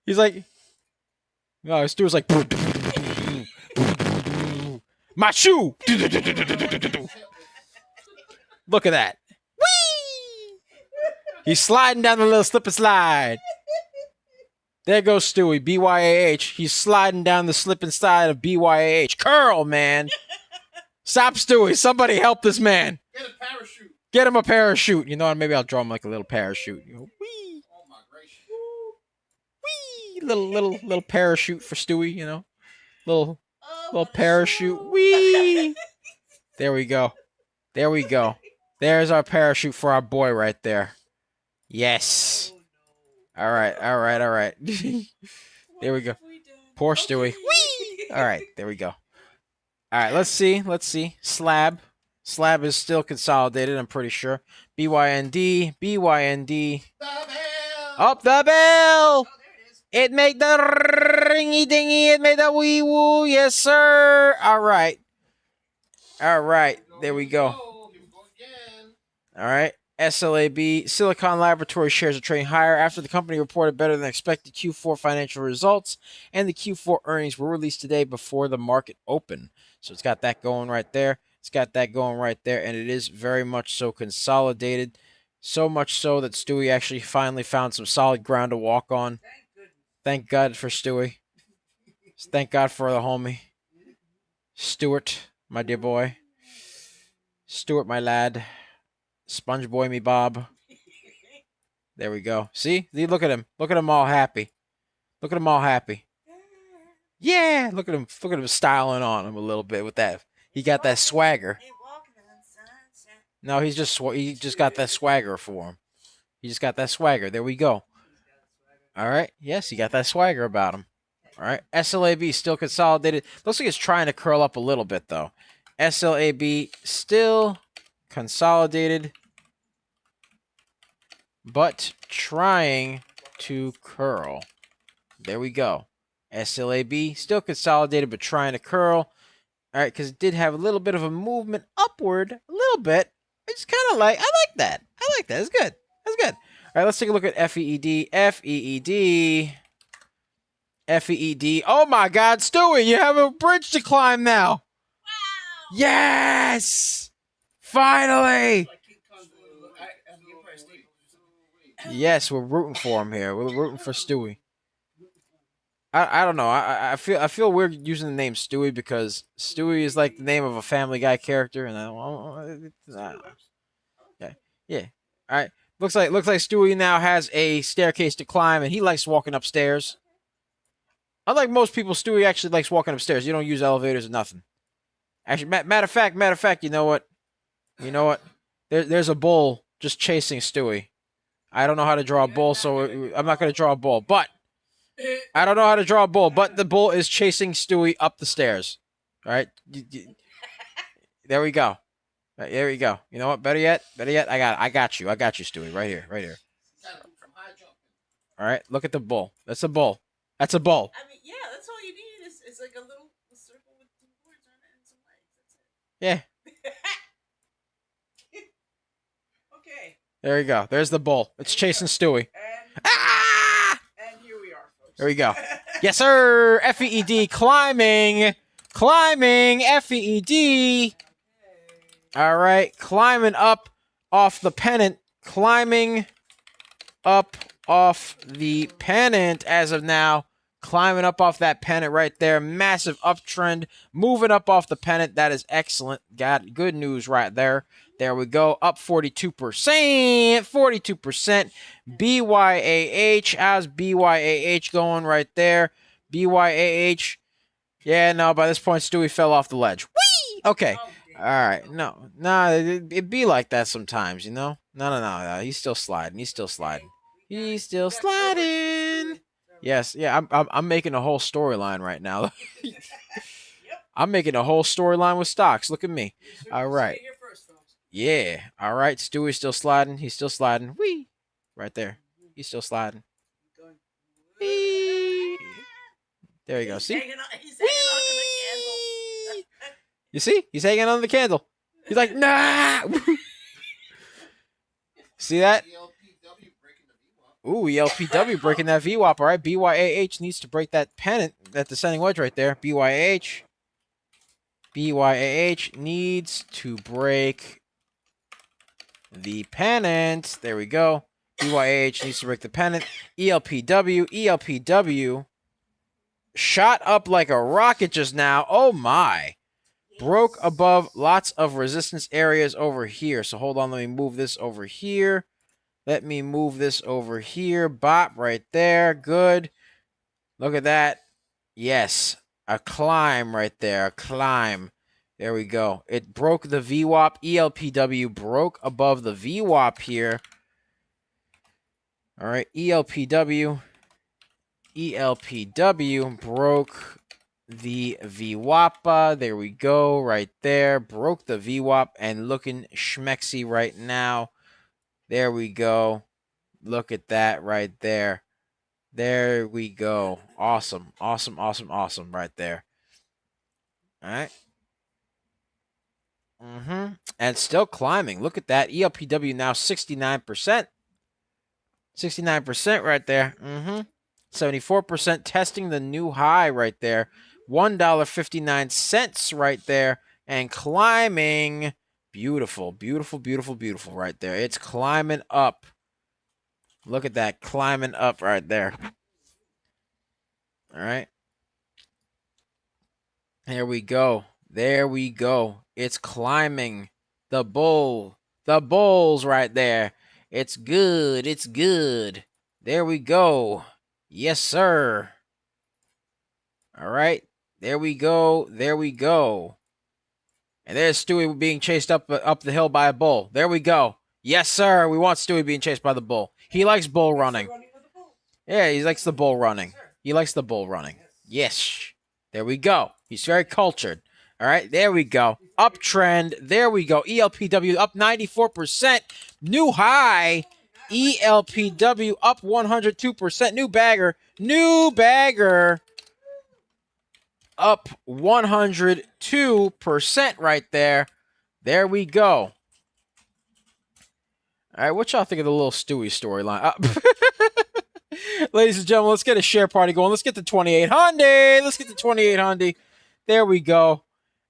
He's like, no, Stewie's like, my shoe. Look at that. Whee! He's sliding down the little slip and slide. There goes Stewie, BYAH. He's sliding down the slip and slide of BYAH. Curl, man. Stop, Stewie. Somebody help this man. Get a parachute. Get him a parachute. You know what? Maybe I'll draw him like a little parachute. You know, whee. Oh my gracious. Whee. Little parachute for Stewie, you know. Little parachute. Whee. There we go. There's our parachute for our boy right there. Yes. All right. There we go. Poor Stewie. Whee! All right, there we go. All right, let's see. Slab is still consolidated, I'm pretty sure. BYND. Up the bell. It made the ringy dingy. It made the wee woo. Yes, sir. All right. There we go. All right. SLAB, Silicon Laboratory shares are trading higher after the company reported better than expected Q4 financial results, and the Q4 earnings were released today before the market opened. So it's got that going right there. It's got that going right there, and it is very much so consolidated. So much so that Stewie actually finally found some solid ground to walk on. Thank God for Stewie. Thank God for the homie. Stuart, my dear boy. Stuart, my lad. Sponge boy me Bob. There we go. See? Look at him. Look at him all happy. Look at him all happy. Yeah, look at him. Look at him styling on him a little bit with that. He got that swagger. No, he just got that swagger for him. He just got that swagger. There we go. All right. Yes, he got that swagger about him. All right. SLAB still consolidated. Looks like it's trying to curl up a little bit though. SLAB still consolidated, but trying to curl. There we go. SLAB still consolidated, but trying to curl. All right, because it did have a little bit of a movement upward, a little bit. It's kind of like, I like that. I like that. It's good. That's good. All right, let's take a look at FEED. FEED. FEED. Oh my God, Stewie, you have a bridge to climb now. Wow. Yes! Finally! Yes, we're rooting for him here. We're rooting for Stewie. I don't know. I feel weird using the name Stewie because Stewie is like the name of a Family Guy character, and I don't know. Yeah. All right. Looks like Stewie now has a staircase to climb, and he likes walking upstairs. Unlike most people, Stewie actually likes walking upstairs. You don't use elevators or nothing. Actually, matter of fact, you know what? There's a bull just chasing Stewie. I don't know how to draw a bull, so I'm not going to draw a bull. But I don't know how to draw a bull, but the bull is chasing Stewie up the stairs. All right? There we go. Right, there we go. You know what? Better yet, I got you, Stewie. Right here. All right, look at the bull. That's a bull. That's a bull. I mean, yeah, that's all you need. It's like a little circle with two boards on it and some legs. That's it. Yeah. Okay. There you go. There's the bull. It's chasing Stewie. And here we are, folks. There we go. Yes, sir. FEED climbing. FEED. All right. Climbing up off the pennant. Climbing up off the pennant as of now. Climbing up off that pennant right there. Massive uptrend. Moving up off the pennant. That is excellent. Got good news right there. There we go. Up 42%. 42%. BYAH. How's BYAH going right there? BYAH. Yeah, no, by this point, Stewie fell off the ledge. Whee! Okay. All right. No, it'd be like that sometimes, you know? No. He's still sliding. He's still sliding. Yes, yeah, I'm making a whole storyline right now. I'm making a whole storyline with stocks. Look at me. All right. Yeah. All right. Stewie's still sliding. He's still sliding. Whee! Right there. He's still sliding. Whee! There you go. See? He's hanging on to the candle. You see? He's hanging on the candle. He's like, nah! See that? Ooh, ELPW breaking that VWAP. All right, BYAH needs to break that pennant, that descending wedge right there. BYAH needs to break the pennant. There we go. BYAH needs to break the pennant. ELPW shot up like a rocket just now. Oh, my. Broke above lots of resistance areas over here. So hold on, let me move this over here. Let me move this over here. Bop right there. Good. Look at that. Yes. A climb right there. A climb. There we go. It broke the VWAP. ELPW broke above the VWAP here. All right. ELPW broke the VWAP. There we go. Right there. Broke the VWAP and looking schmexy right now. There we go. Look at that right there. There we go. Awesome. Right there. All right. And still climbing. Look at that. ELPW now 69%. 69% right there. 74% testing the new high right there. $1.59 right there. And climbing. Beautiful, beautiful, beautiful, beautiful right there. It's climbing up. Look at that. Climbing up right there. All right. There we go. There we go. It's climbing. The bulls right there. It's good. It's good. There we go. Yes, sir. All right. There we go. There we go. And there's Stewie being chased up the hill by a bull. There we go. Yes, sir. We want Stewie being chased by the bull. He likes bull running. Yeah, he likes the bull running. He likes the bull running. Yes. There we go. He's very cultured. All right, there we go. Uptrend. There we go. ELPW up 94%. New high. ELPW up 102%. New bagger. New bagger. Up 102% right there. There we go. All right, what y'all think of the little Stewie storyline? Ladies and gentlemen, let's get a share party going. Let's get to 2800. Let's get to 2800. There we go.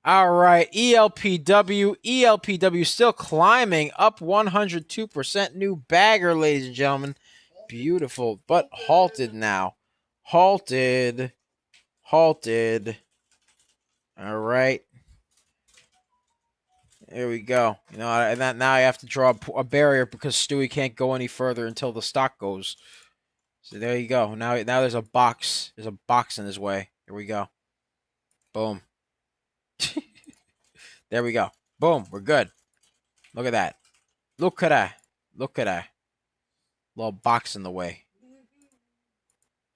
All right, ELPW still climbing, up 102%. New bagger, ladies and gentlemen. Beautiful, but halted now. Halted. All right. There we go. You know, and now I have to draw a barrier because Stewie can't go any further until the stock goes. So there you go. Now there's a box. There's a box in his way. Here we go. Boom. There we go. Boom. We're good. Look at that. Look at that. Look at that. Little box in the way.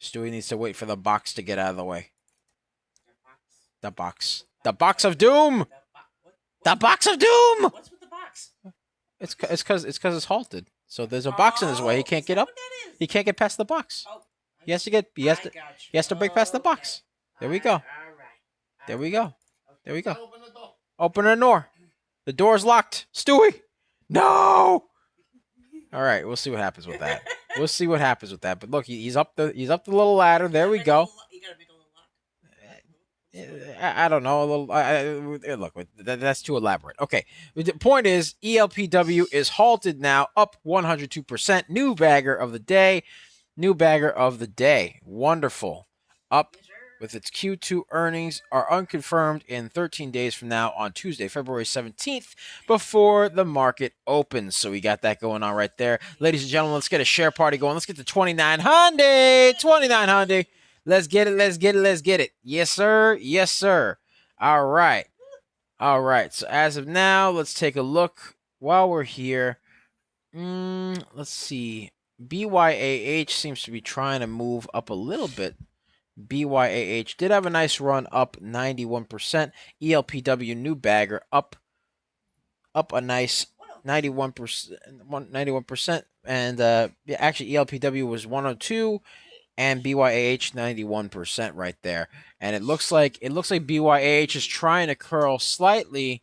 Stewie needs to wait for the box to get out of the way. The box. The box of doom. The box of doom. What's with the box? It's because it's halted. So there's a box in his way. He can't get up. He can't get past the box. He has to break past the box. There we go. There we go. There we go. Open the door. The door's locked. Stewie. No. All right, we'll see what happens with that. We'll see what happens with that. But look, he's up the little ladder. There we go. I don't know. Look, that's too elaborate. Okay. The point is, ELPW is halted now, up 102%. New bagger of the day. New bagger of the day. Wonderful. Up with its Q2 earnings are unconfirmed in 13 days from now on Tuesday, February 17th, before the market opens. So we got that going on right there. Ladies and gentlemen, let's get a share party going. Let's get to 2900. 2900. Let's get it. Let's get it. Let's get it. Yes, sir. Yes, sir. All right. All right. So as of now, let's take a look while we're here. Let's see. BYAH seems to be trying to move up a little bit. BYAH did have a nice run, up 91%. ELPW new bagger up a nice 91%. And actually ELPW was 102 and BYAH 91% right there. And it looks like BYAH is trying to curl slightly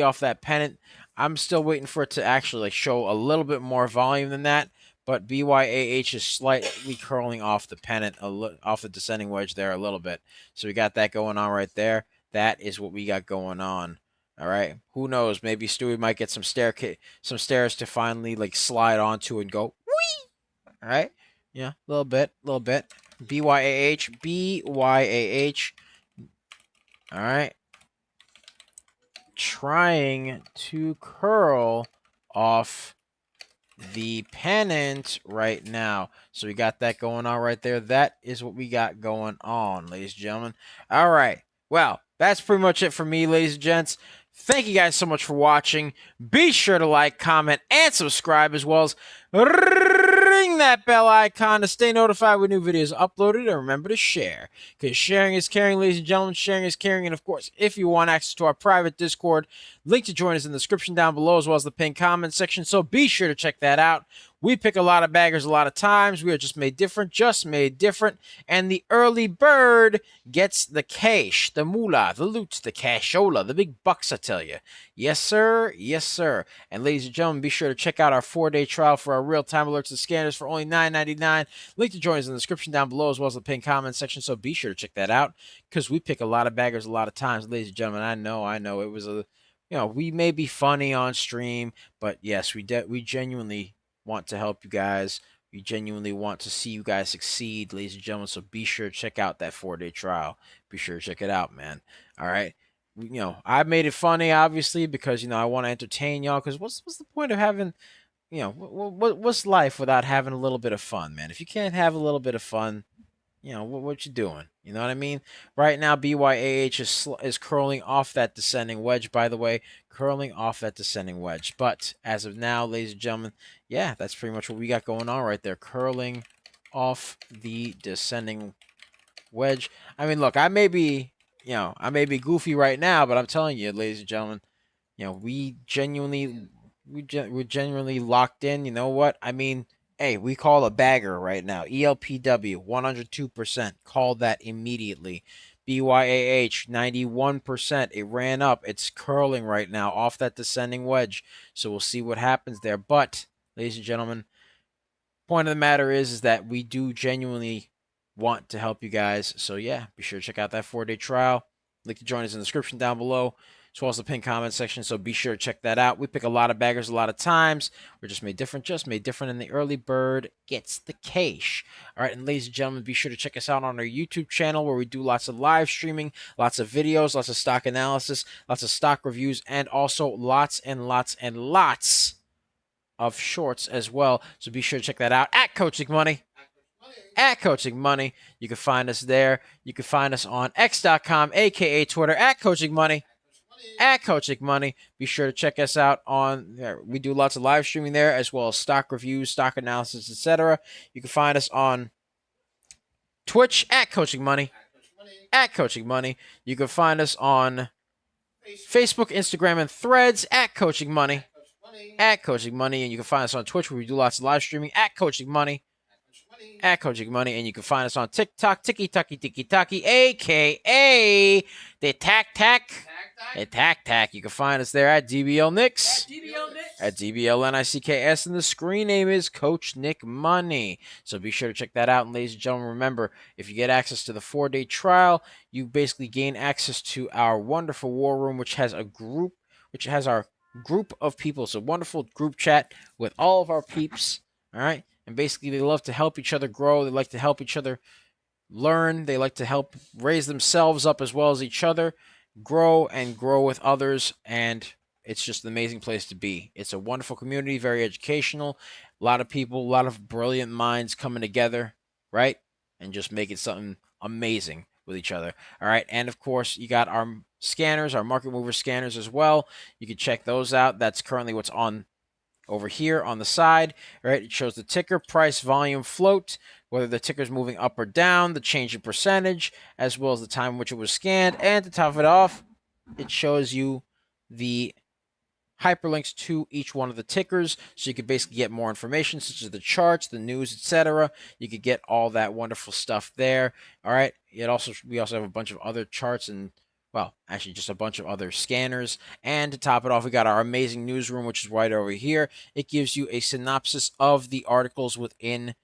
off that pennant. I'm still waiting for it to actually show a little bit more volume than that. But BYAH is slightly curling off the pennant, off the descending wedge there a little bit. So we got that going on right there. That is what we got going on. All right. Who knows? Maybe Stewie might get some stairs to finally slide onto and go. Whee! All right. Yeah, a little bit. BYAH. All right. Trying to curl off the pennant right now. So we got that going on right there. That is what we got going on, ladies and gentlemen. All right. Well, that's pretty much it for me, ladies and gents. Thank you guys so much for watching. Be sure to like, comment, and subscribe, as well as ring that bell icon to stay notified when new videos are uploaded. And remember to share, because sharing is caring, ladies and gentlemen. Sharing is caring. And of course, if you want access to our private Discord, link to join us in the description down below, as well as the pinned comment section. So be sure to check that out. We pick a lot of baggers a lot of times. We are just made different, and the early bird gets the cash, the moolah, the loot, the cashola, the big bucks, I tell you. Yes, sir. Yes, sir. And ladies and gentlemen, be sure to check out our 4-day trial for our real-time alerts and scanners for only $9.99. Link to join is in the description down below, as well as the pinned comment section, so be sure to check that out, because we pick a lot of baggers a lot of times. Ladies and gentlemen, I know. It was we may be funny on stream, but yes, we genuinely want to help you guys. We genuinely want to see you guys succeed, ladies and gentlemen. So be sure to check out that 4-day trial. Be sure to check it out, man. All right. I made it funny, obviously, because I want to entertain y'all. Because what's the point of having, what's life without having a little bit of fun, man? If you can't have a little bit of fun, what you doing? You know what I mean? Right now, BYAH is curling off that descending wedge, by the way, curling off that descending wedge. But as of now, ladies and gentlemen, yeah, that's pretty much what we got going on right there, curling off the descending wedge. I mean, look, I may be goofy right now, but I'm telling you, ladies and gentlemen, we're genuinely locked in. You know what? I mean, hey, we call a bagger right now. ELPW 102%. Call that immediately. BYAH 91%. It ran up. It's curling right now off that descending wedge. So we'll see what happens there. But, ladies and gentlemen, point of the matter is that we do genuinely want to help you guys. So yeah, be sure to check out that 4-day trial. Link to join us in the description down below, as well as the pinned comment section. So be sure to check that out. We pick a lot of baggers a lot of times. We're just made different, and the early bird gets the cash. All right, and ladies and gentlemen, be sure to check us out on our YouTube channel, where we do lots of live streaming, lots of videos, lots of stock analysis, lots of stock reviews, and also lots and lots and lots of shorts as well. So be sure to check that out at Coaching Money. At Coaching Money. You can find us there. You can find us on x.com, aka Twitter, at Coaching Money. At Coaching Money. Be sure to check us out on there. We do lots of live streaming there, as well as stock reviews, stock analysis, etc. You can find us on Twitch at Coaching Money. At Coaching Money. You can find us on Facebook, Instagram, and Threads at Coaching Money. At Coaching Money. And you can find us on Twitch, where we do lots of live streaming at Coaching Money. At Coaching Money. And you can find us on TikTok, Tiki aka the Tac. You can find us there at DBL Nicks. At DBL NICKS, and the screen name is Coach Nick Money. So be sure to check that out. And ladies and gentlemen, remember, if you get access to the 4-day trial, you basically gain access to our wonderful war room, which has our group of people. It's a wonderful group chat with all of our peeps. All right. And basically, they love to help each other grow. They like to help each other learn. They like to help raise themselves up as well as each other, grow with others. And it's just an amazing place to be. It's a wonderful community, very educational. A lot of people, a lot of brilliant minds coming together, right? And just making something amazing with each other. All right. And of course, you got our scanners, our market mover scanners as well. You can check those out. That's currently what's on over here on the side, right? It shows the ticker, price, volume, float, whether the ticker's moving up or down, the change in percentage, as well as the time in which it was scanned. And to top it off, it shows you the hyperlinks to each one of the tickers, so you could basically get more information, such as the charts, the news, etc. You could get all that wonderful stuff there. All right. We also have a bunch of other charts and, well, actually just a bunch of other scanners. And to top it off, we got our amazing newsroom, which is right over here. It gives you a synopsis of the articles within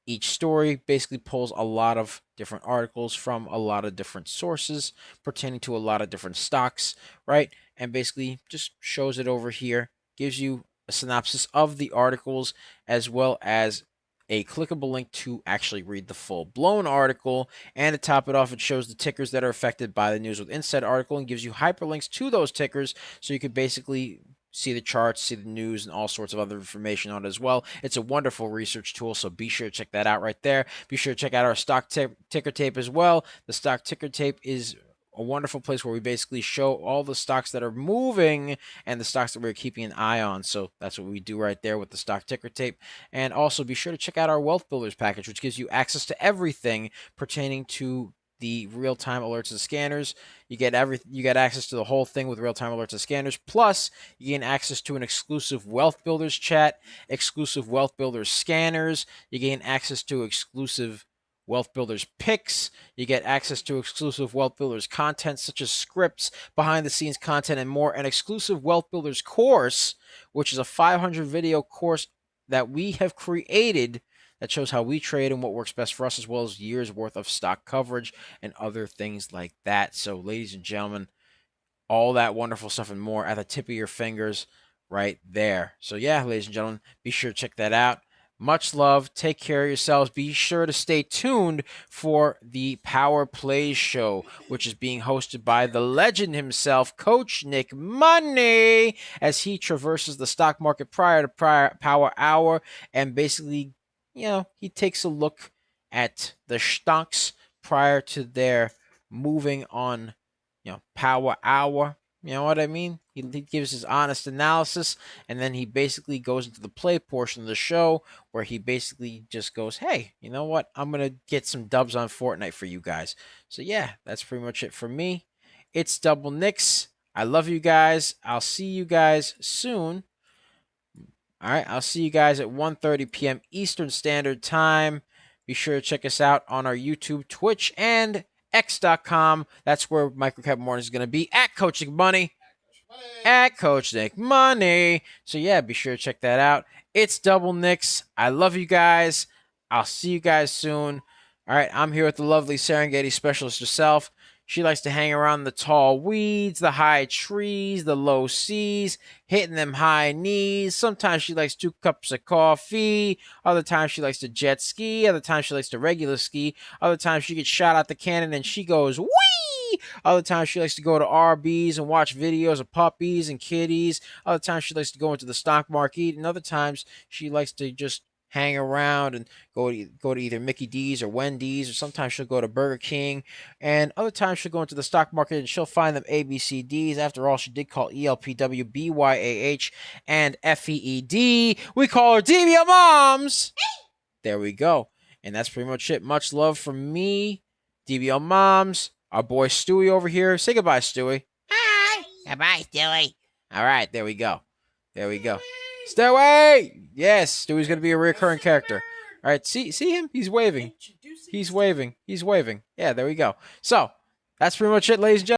each story. Basically pulls a lot of different articles from a lot of different sources pertaining to a lot of different stocks, right? And basically just shows it over here, gives you a synopsis of the articles, as well as a clickable link to actually read the full-blown article. And to top it off, it shows the tickers that are affected by the news within said article and gives you hyperlinks to those tickers, so you could basically see the charts, see the news, and all sorts of other information on it as well. It's a wonderful research tool, so be sure to check that out right there. Be sure to check out our stock ticker tape as well. The stock ticker tape is a wonderful place where we basically show all the stocks that are moving and the stocks that we're keeping an eye on. So that's what we do right there with the stock ticker tape. And also be sure to check out our Wealth Builders package, which gives you access to everything pertaining to the real-time alerts and scanners. You get access to the whole thing with real-time alerts and scanners. Plus, you gain access to an exclusive Wealth Builders chat, exclusive Wealth Builders scanners. You gain access to exclusive Wealth Builders picks. You get access to exclusive Wealth Builders content such as scripts, behind-the-scenes content, and more. An exclusive Wealth Builders course, which is a 500 video course that we have created that shows how we trade and what works best for us, as well as years worth of stock coverage and other things like that. So, ladies and gentlemen, all that wonderful stuff and more at the tip of your fingers right there. So, yeah, ladies and gentlemen, be sure to check that out. Much love. Take care of yourselves. Be sure to stay tuned for the Power Plays show, which is being hosted by the legend himself, Coach Nick Money, as he traverses the stock market prior to Power Hour and basically, he takes a look at the stocks prior to their moving on, Power Hour. You know what I mean? He gives his honest analysis, and then he basically goes into the play portion of the show where he basically just goes, hey, you know what? I'm going to get some dubs on Fortnite for you guys. So, yeah, that's pretty much it for me. It's Double Nicks. I love you guys. I'll see you guys soon. All right, I'll see you guys at 1:30 p.m. Eastern Standard Time. Be sure to check us out on our YouTube, Twitch, and X.com. That's where Microcap Morning is going to be, at Coach Nick Money. At Coach Nick Money. So, yeah, be sure to check that out. It's Double Nicks. I love you guys. I'll see you guys soon. All right, I'm here with the lovely Serengeti specialist herself. She likes to hang around the tall weeds, the high trees, the low seas, hitting them high knees. Sometimes she likes 2 cups of coffee. Other times she likes to jet ski. Other times she likes to regular ski. Other times she gets shot out the cannon and she goes, whee! Other times she likes to go to RBs and watch videos of puppies and kitties. Other times she likes to go into the stock market. And other times she likes to just hang around and go to either Mickey D's or Wendy's, or sometimes she'll go to Burger King, and other times she'll go into the stock market and she'll find them ABCDs. After all, she did call ELPW, BYAH, and FEED. We call her DBL Moms. There we go. And that's pretty much it. Much love from me, DBL Moms, our boy Stewie over here. Say goodbye, Stewie. Hi. Goodbye, Stewie. All right, there we go. There we go. Stewie! Yes, Stewie's going to be a recurring character. All right, see him? He's waving. He's waving. He's waving. Yeah, there we go. So, that's pretty much it, ladies and gentlemen.